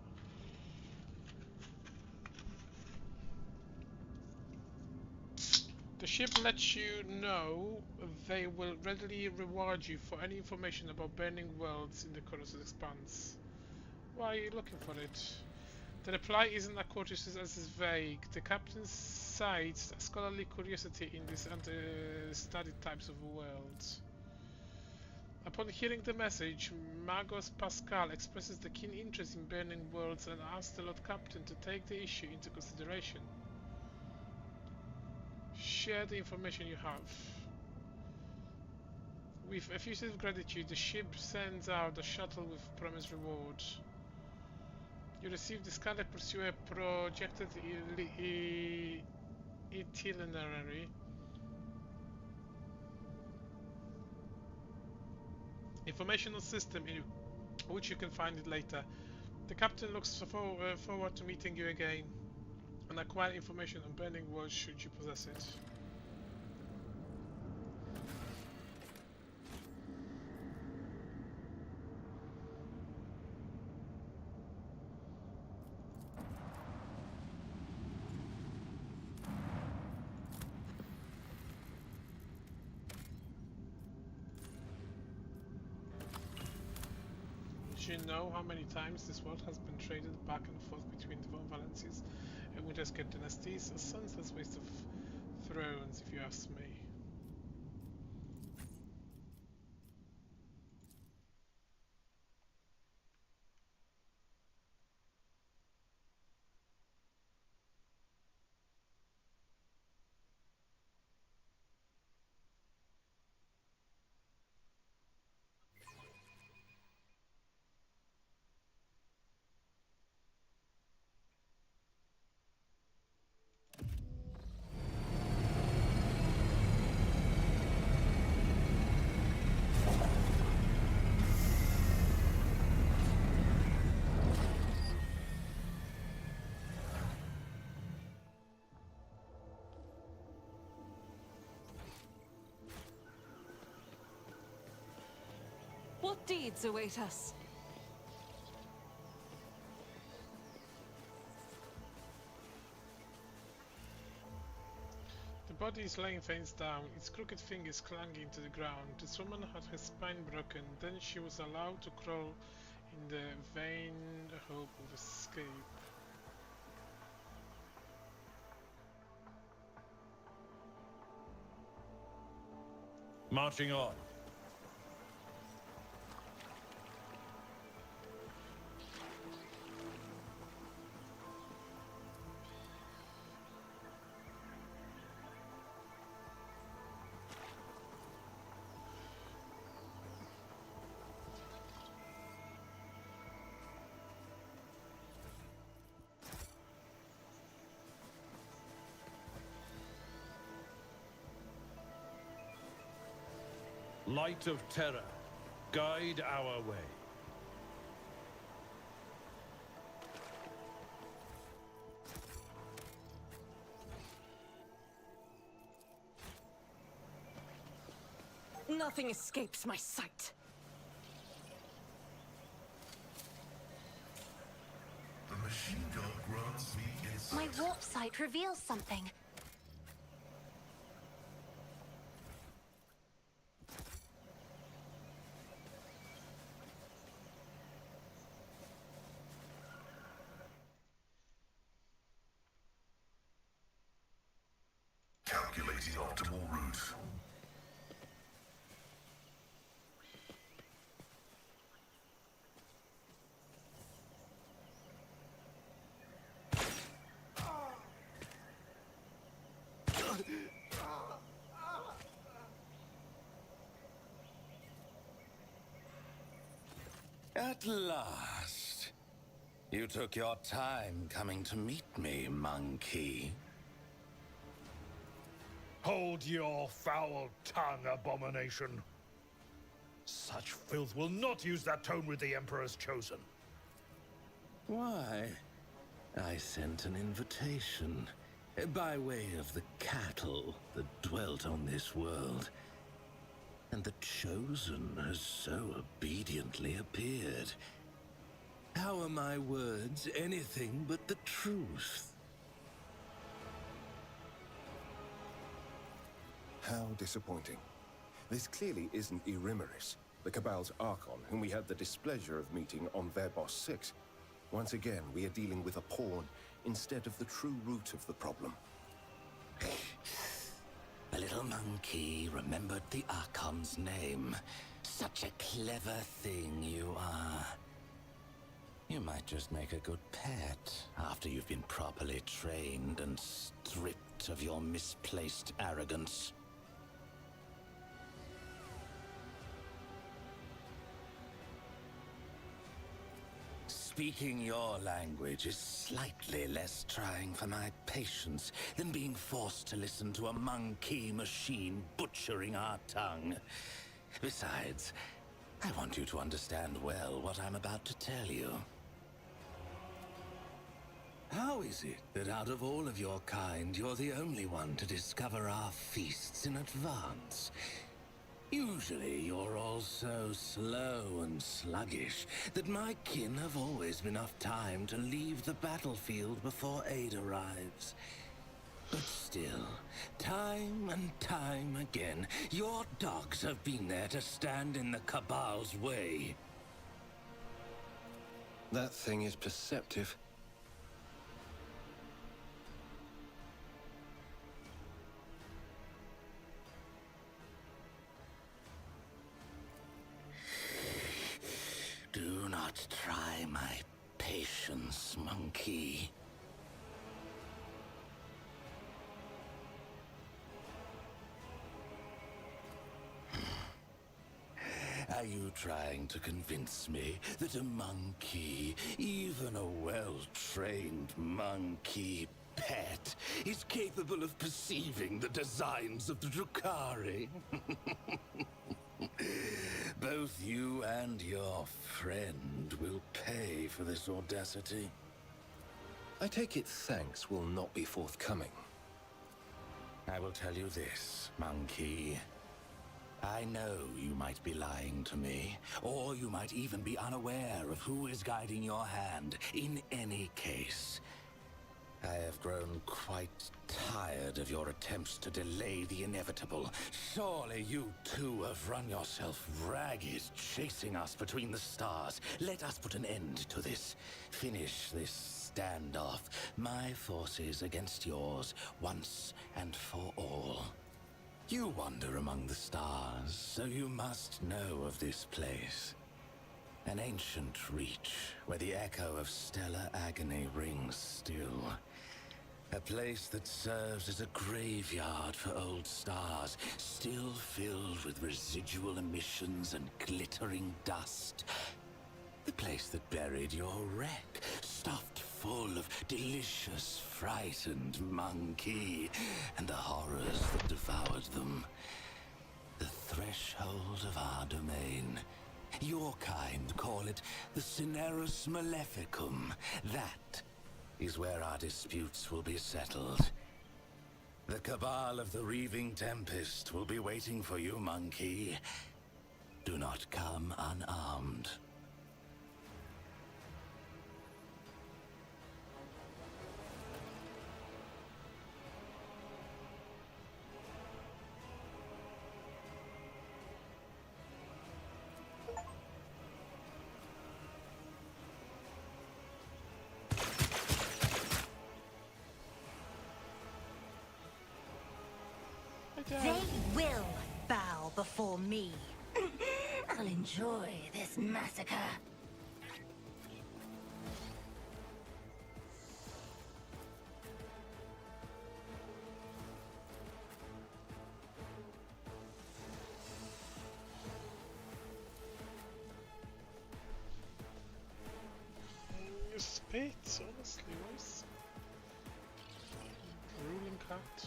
The ship lets you know they will readily reward you for any information about burning worlds in the Colossus Expanse. Why are you looking for it? The reply isn't as courteous as is vague. The captain cites scholarly curiosity in these studied types of worlds. Upon hearing the message, Magos Pascal expresses the keen interest in burning worlds and asks the Lord Captain to take the issue into consideration. Share the information you have. With effusive gratitude, the ship sends out a shuttle with promised reward. You receive the Scarlet Pursuer projected itinerary. Informational system in which you can find it later. The captain looks forward to meeting you again and acquire information on burning worlds should you possess it. Do you know how many times this world has been traded back and forth between the Von Valencias and Winterscape dynasties? A senseless waste of thrones, if you ask me. What deeds await us? The body is laying face down, its crooked fingers clanging to the ground. This woman had her spine broken, then she was allowed to crawl in the vain hope of escape. Marching on. Light of terror, guide our way. Nothing escapes my sight. The machine gun grants me My insight. warp sight reveals something. Calculating optimal route. At last. You took your time coming to meet me, monkey. Hold your foul tongue, abomination. Such filth will not use that tone with the Emperor's chosen. Why? I sent an invitation by way of the cattle that dwelt on this world. And the chosen has so obediently appeared. How are my words anything but the truth? How disappointing. This clearly isn't Erimeris, the Cabal's Archon, whom we had the displeasure of meeting on Verbos 6. Once again, we are dealing with a pawn instead of the true root of the problem. The little monkey remembered the Archon's name. Such a clever thing you are. You might just make a good pet after you've been properly trained and stripped of your misplaced arrogance. Speaking your language is slightly less trying for my patience than being forced to listen to a monkey machine butchering our tongue. Besides, I want you to understand well what I'm about to tell you. How is it that out of all of your kind, you're the only one to discover our feasts in advance? Usually, you're all so slow and sluggish that my kin have always enough time to leave the battlefield before aid arrives. But still, time and time again, your dogs have been there to stand in the Cabal's way. That thing is perceptive. Do not try my patience, monkey. Are you trying to convince me that a monkey, even a well-trained monkey pet, is capable of perceiving the designs of the Drukhari? Both you and your friend will pay for this audacity. I take it thanks will not be forthcoming. I will tell you this, monkey. I know you might be lying to me, or you might even be unaware of who is guiding your hand. In any case, I have grown quite tired of your attempts to delay the inevitable. Surely you too have run yourself ragged, chasing us between the stars. Let us put an end to this. Finish this standoff. My forces against yours, once and for all. You wander among the stars, so you must know of this place. An ancient reach, where the echo of stellar agony rings still. A place that serves as a graveyard for old stars, still filled with residual emissions and glittering dust. The place that buried your wreck, stuffed full of delicious, frightened monkey, and the horrors that devoured them. The threshold of our domain. Your kind call it the Cinerus Maleficum. That is where our disputes will be settled. The Cabal of the Reaving Tempest will be waiting for you, monkey. Do not come unarmed. They will bow before me. I'll enjoy this massacre. Your spades, honestly, what is ruling cut?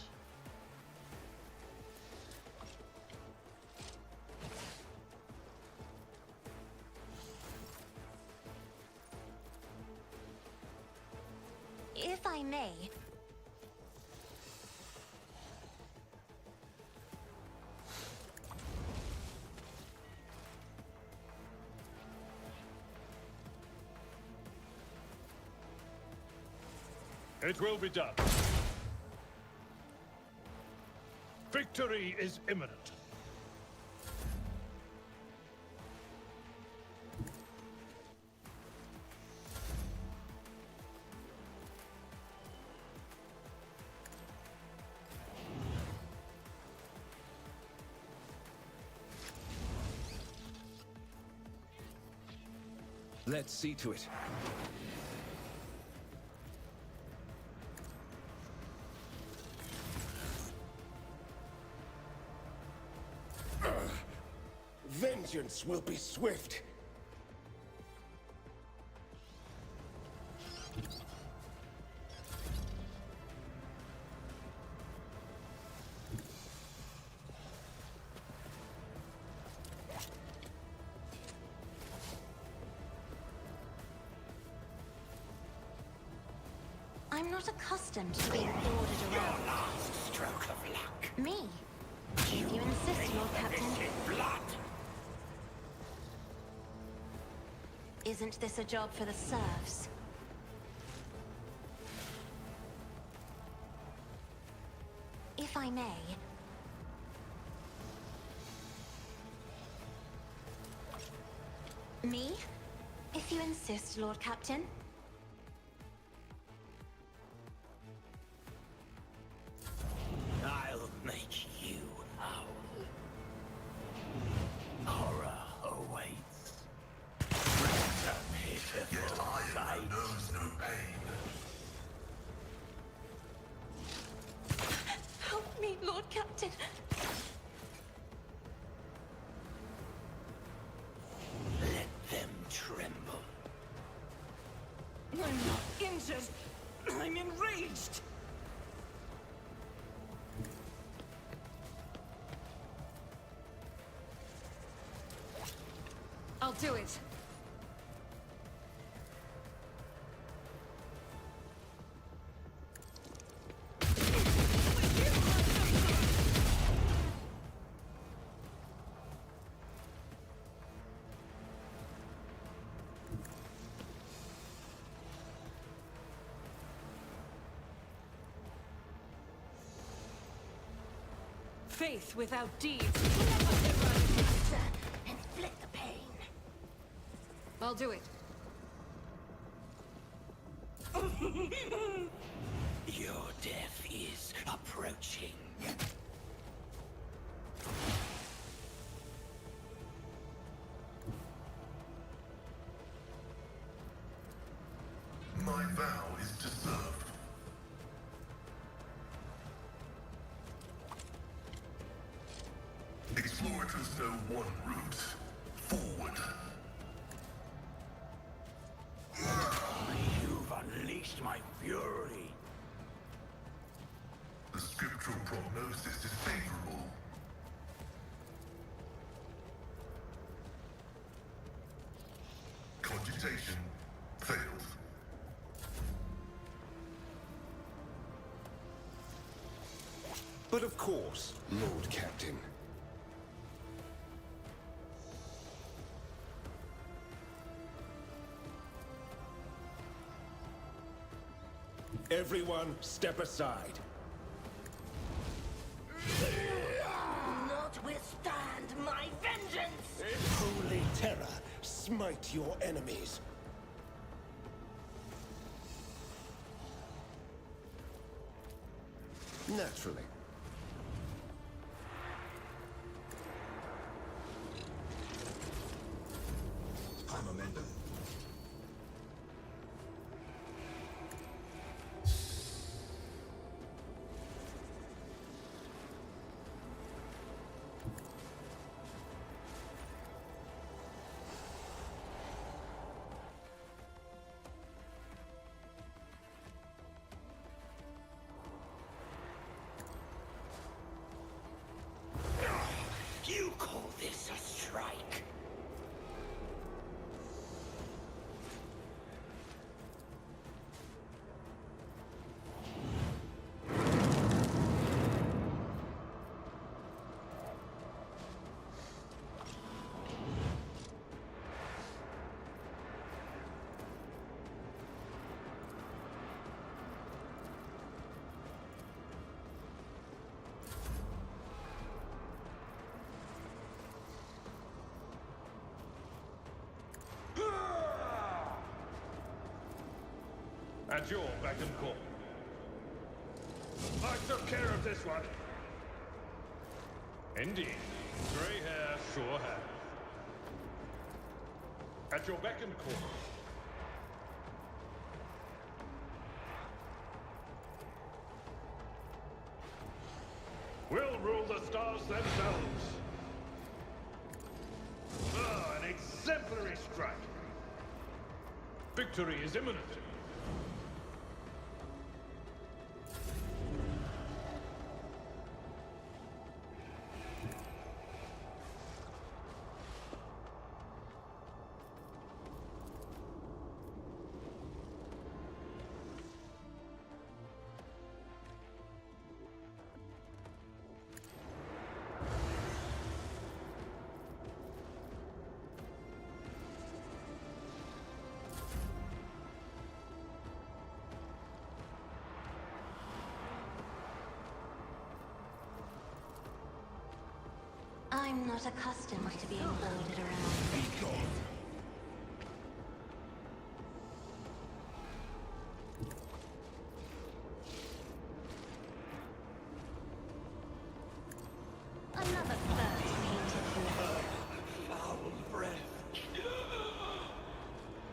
If I may, It will be done. Victory is imminent. Let's see to it. Vengeance will be swift. I'm not accustomed to being ordered around. Last stroke of luck. Me? If you insist, Lord Captain. Blood. Isn't this a job for the serfs? If I may. Me? If you insist, Lord Captain. I'll make you howl. Horror awaits. Ransom Yet pitiful iron sight. knows no pain. Help me, Lord Captain. Let them tremble. I'm not injured. I'm enraged. I'll do it. Faith without deeds. Inflict the pain. I'll do it. Your death is approaching. My vow is to serve. Explorators know one route. Forward. You've unleashed my fury. The scriptural prognosis is favorable. Cogitation failed. But of course, Lord Captain. Everyone, step aside. Not withstand my vengeance! Holy terror, smite your enemies. Naturally. I'm a member. At your beck and call. I took care of this one. Indeed. Grey hair, sure hair. At your beck and call. We'll rule the stars themselves. Ah, an exemplary strike. Victory is imminent. I'm not accustomed to being ordered around. Another first painted blood. Foul breath.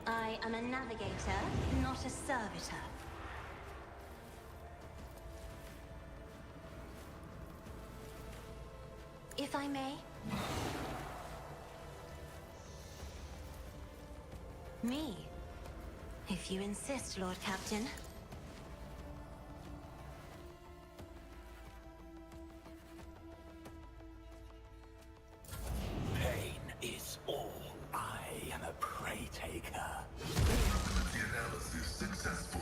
I am a navigator, not a servitor. If I may? Me? If you insist, Lord Captain. Pain is all. I am a prey taker. Probability analysis successful.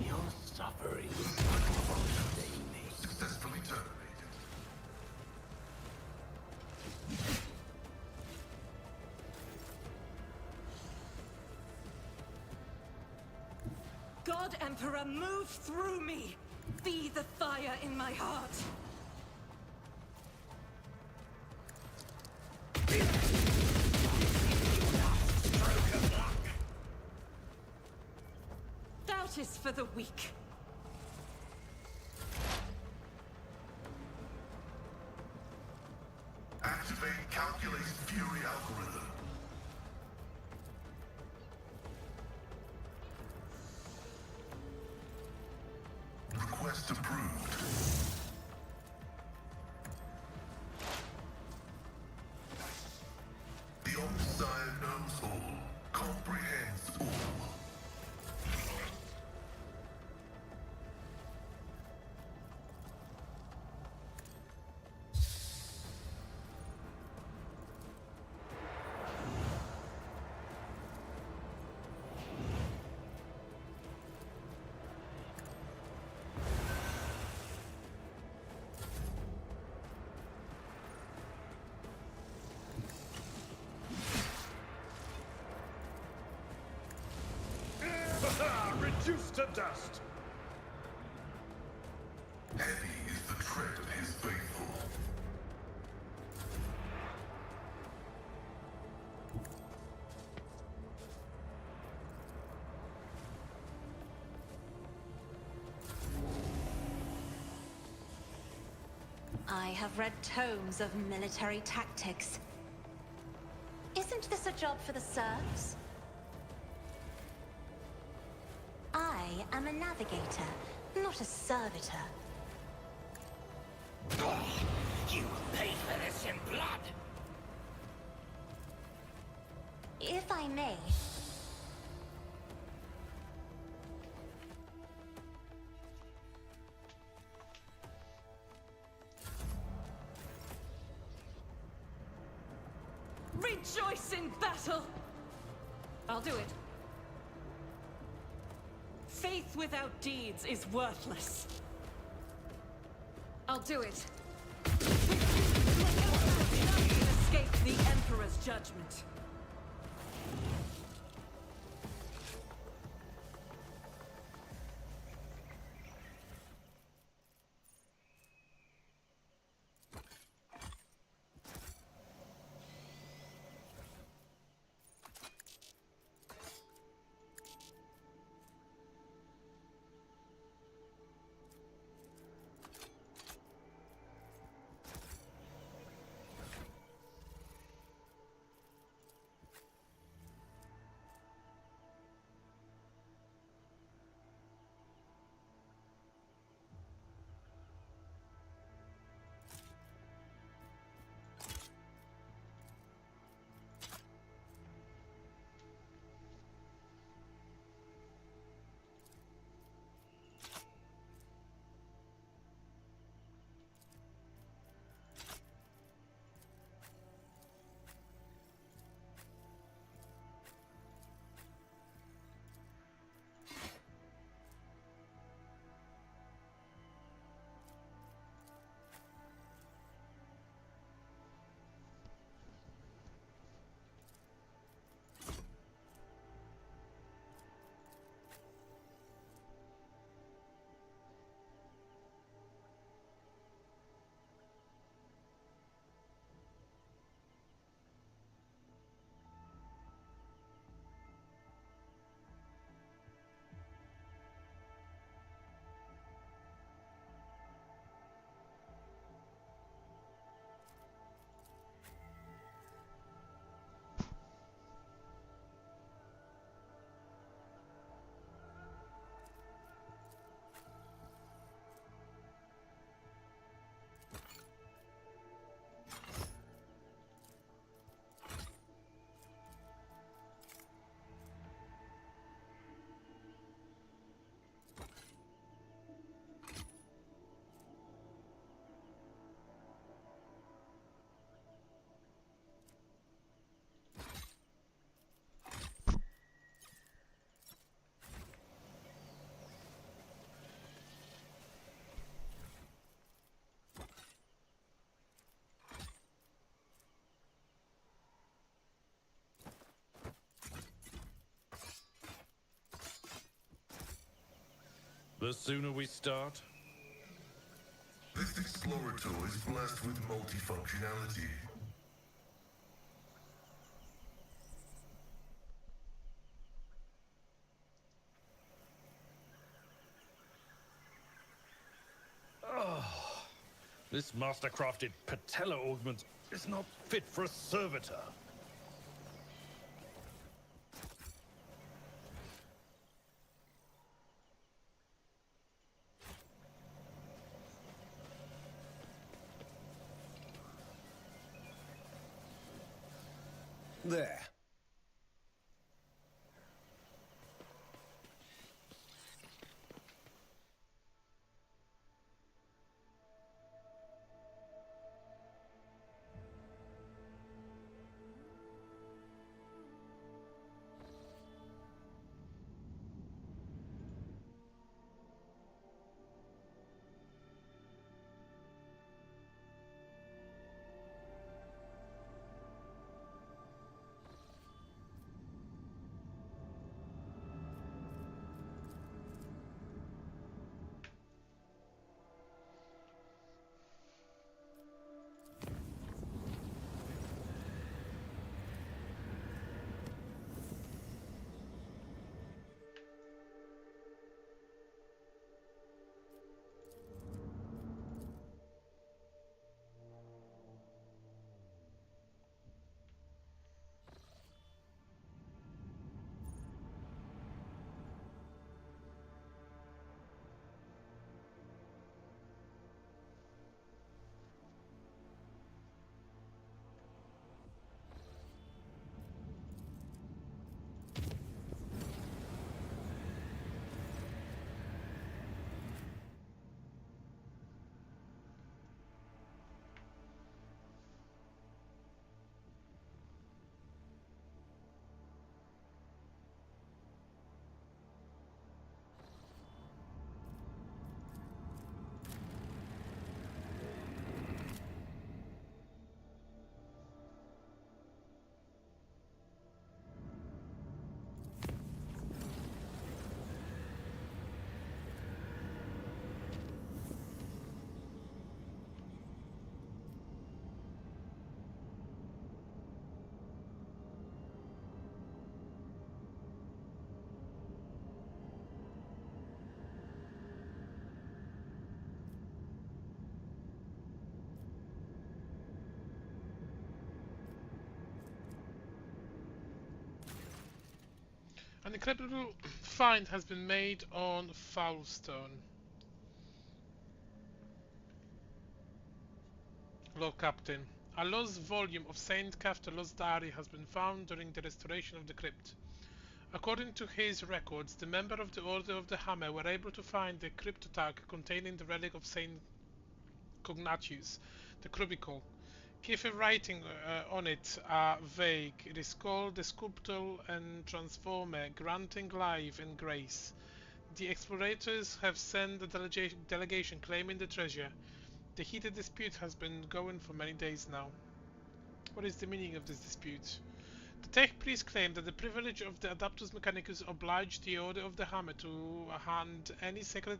Your suffering Successfully terminated. God Emperor, move through me! Be the fire in my heart! Doubt is for the weak. Activate calculate fury algorithm. Request approved. The Omnissiah knows all, comprehends all. Reduced to dust. Heavy is the tread of his faithful. I have read tomes of military tactics. Isn't this a job for the serfs? I am a navigator, not a servitor. You pay for this in blood. If I may. Rejoice in battle! I'll do it. Faith without deeds is worthless. I'll do it. Nothing can escape the Emperor's judgment. The sooner we start, This explorer tool is blessed with multifunctionality. This master-crafted patella augment is not fit for a servitor. There. An incredible find has been made on Foulstone. Lord Captain, a lost volume of Saint Caftalos' diary has been found during the restoration of the crypt. According to his records, the member of the Order of the Hammer were able to find the cryptotag containing the relic of Saint Cognatius, the Crucible. Kiefer writing on it are vague. It is called the Sculptor and Transformer, granting life and grace. The explorators have sent a delegation claiming the treasure. The heated dispute has been going for many days now. What is the meaning of this dispute? The tech priest claimed that the privilege of the Adaptus Mechanicus obliged the Order of the Hammer to hand any sacred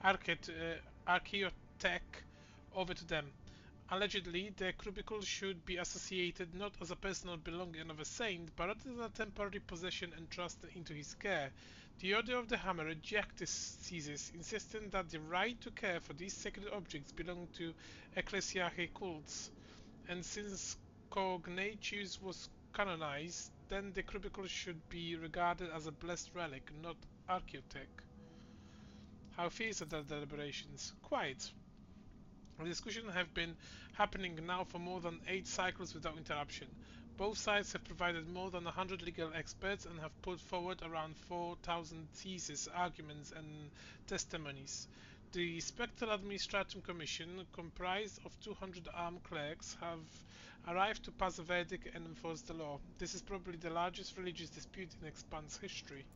archaeotech over to them. Allegedly, the Crucible should be associated not as a personal belonging of a saint, but as a temporary possession entrusted into his care. The Order of the Hammer reject this thesis, insisting that the right to care for these sacred objects belong to ecclesiarchic cults, and since Cognatius was canonized, then the Crucible should be regarded as a blessed relic, not archaeotech. How fierce are the deliberations? Quite. The discussions have been happening now for more than 8 cycles without interruption. Both sides have provided more than 100 legal experts and have put forward around 4,000 theses, arguments and testimonies. The Spectral Administratum Commission, comprised of 200 armed clerks, have arrived to pass a verdict and enforce the law. This is probably the largest religious dispute in Expanse history.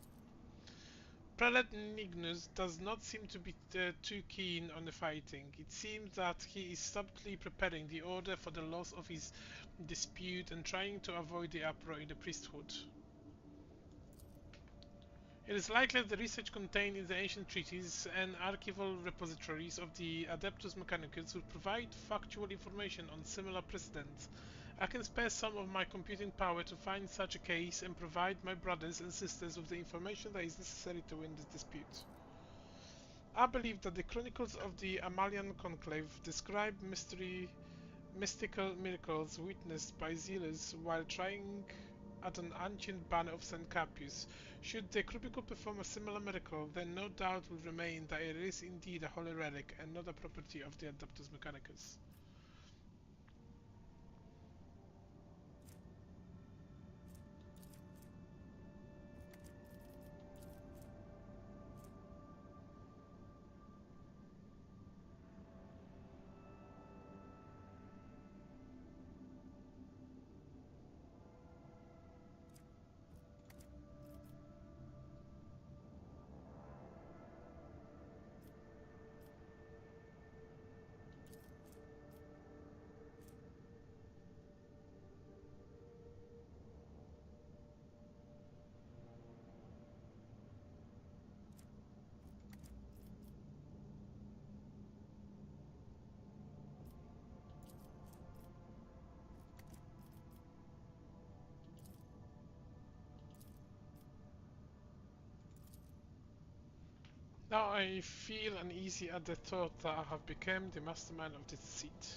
Prelate Nignus does not seem to be too keen on the fighting. It seems that he is subtly preparing the order for the loss of his dispute and trying to avoid the uproar in the priesthood. It is likely that the research contained in the ancient treaties and archival repositories of the Adeptus Mechanicus would provide factual information on similar precedents. I can spare some of my computing power to find such a case and provide my brothers and sisters with the information that is necessary to win this dispute. I believe that the chronicles of the Amalian Conclave describe mystical miracles witnessed by zealots while trying at an ancient banner of St. Capius. Should the Crucible perform a similar miracle, then no doubt will remain that it is indeed a holy relic and not a property of the Adeptus Mechanicus. Now I feel uneasy at the thought that I have become the mastermind of this deceit.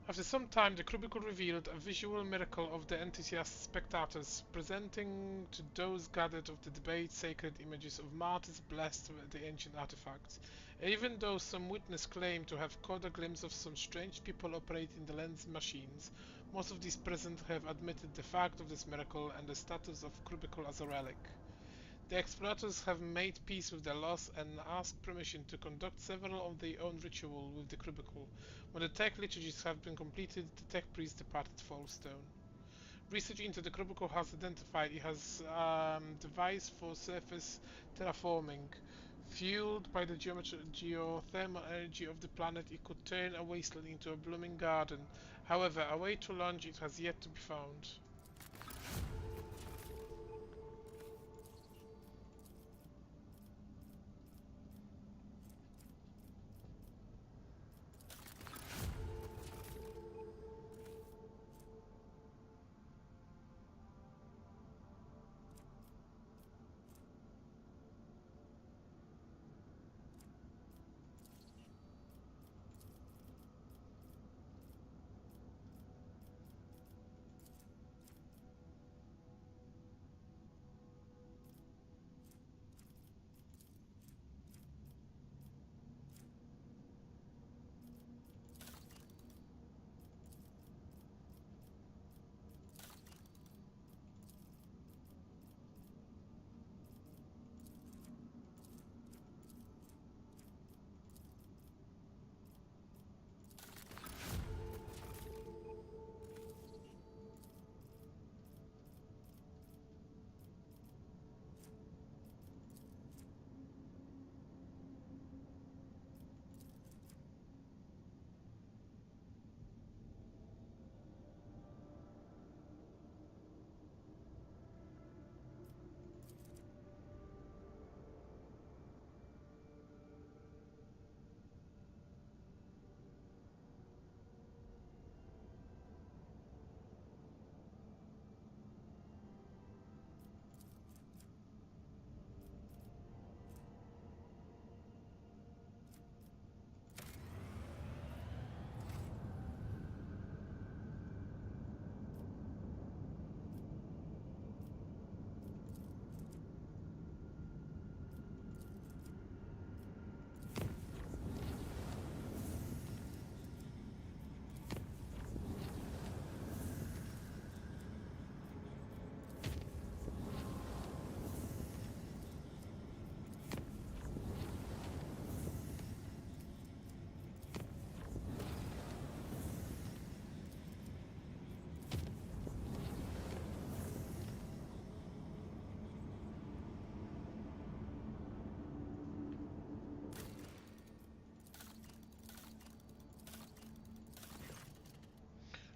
After some time, the Crucible revealed a visual miracle of the enthusiast spectators, presenting to those gathered of the debate sacred images of martyrs blessed with the ancient artifacts. Even though some witnesses claim to have caught a glimpse of some strange people operating the lens machines, most of these present have admitted the fact of this miracle and the status of Crucible as a relic. The explorators have made peace with their loss and asked permission to conduct several of their own rituals with the Crucible. When the tech liturgies have been completed, the tech priest departed Fallstone. Research into the Crucible has identified it has a device for surface terraforming. Fueled by the geothermal energy of the planet, it could turn a wasteland into a blooming garden. However, a way to launch it has yet to be found.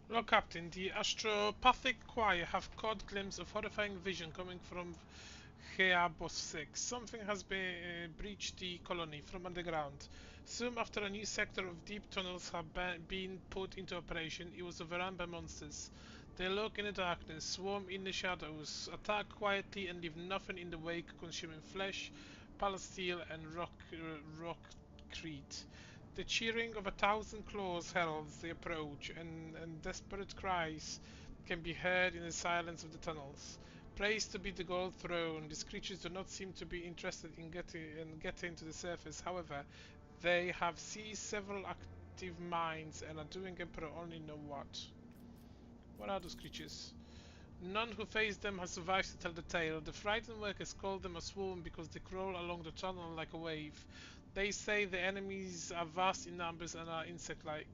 Lord Captain, the astropathic choir have caught glimpse of horrifying vision coming from Here, Boss 6. Something has been breached the colony from underground. Soon after a new sector of deep tunnels had been put into operation, it was overrun by monsters. They lurk in the darkness, swarm in the shadows, attack quietly and leave nothing in the wake, consuming flesh, palesteel and rockcrete. The cheering of 1,000 claws heralds the approach, and desperate cries can be heard in the silence of the tunnels. Praised to be the gold throne, these creatures do not seem to be interested in getting to the surface. However, they have seized several active mines and are doing Emperor only know what. What are those creatures? None who face them has survived to tell the tale. The frightened workers call them a swarm because they crawl along the tunnel like a wave. They say the enemies are vast in numbers and are insect-like.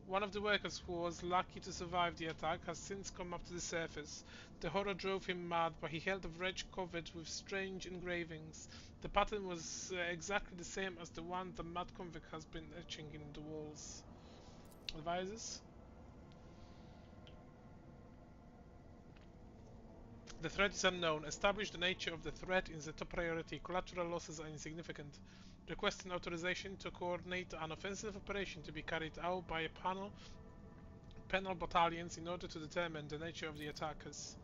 One of the workers who was lucky to survive the attack has since come up to the surface. The horror drove him mad, but he held a wretch covered with strange engravings. The pattern was exactly the same as the one the mad convict has been etching in the walls. Advisors? The threat is unknown. Establish the nature of the threat is the top priority. Collateral losses are insignificant. Requesting authorization to coordinate an offensive operation to be carried out by a panel battalions in order to determine the nature of the attackers.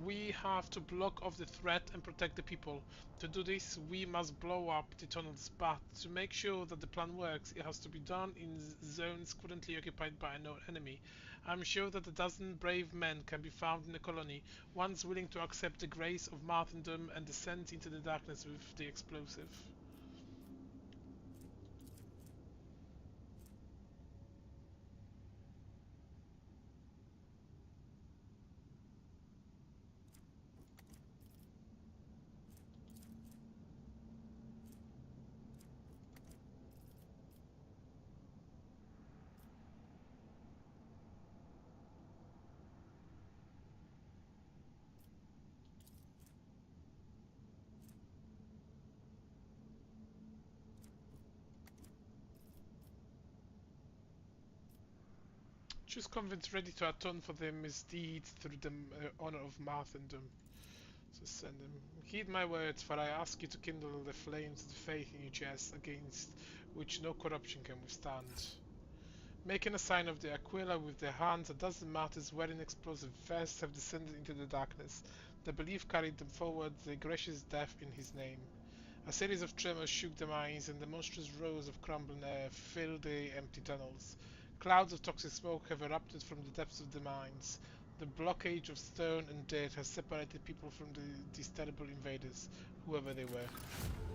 We have to block off the threat and protect the people. To do this, we must blow up the tunnels, but to make sure that the plan works, it has to be done in zones currently occupied by a known enemy. I'm sure that a dozen brave men can be found in the colony, ones willing to accept the grace of martyrdom and descend into the darkness with the explosive. Choose convince ready to atone for their misdeeds through the honor of martyrdom. So send them. Heed my words, for I ask you to kindle the flames of the faith in your chest, against which no corruption can withstand. Making a sign of the Aquila with their hands, a dozen martyrs wearing explosive vests have descended into the darkness. The belief carried them forward, the gracious death in his name. A series of tremors shook the mines, and the monstrous rows of crumbling earth filled the empty tunnels. Clouds of toxic smoke have erupted from the depths of the mines. The blockage of stone and dirt has separated people from these terrible invaders, whoever they were.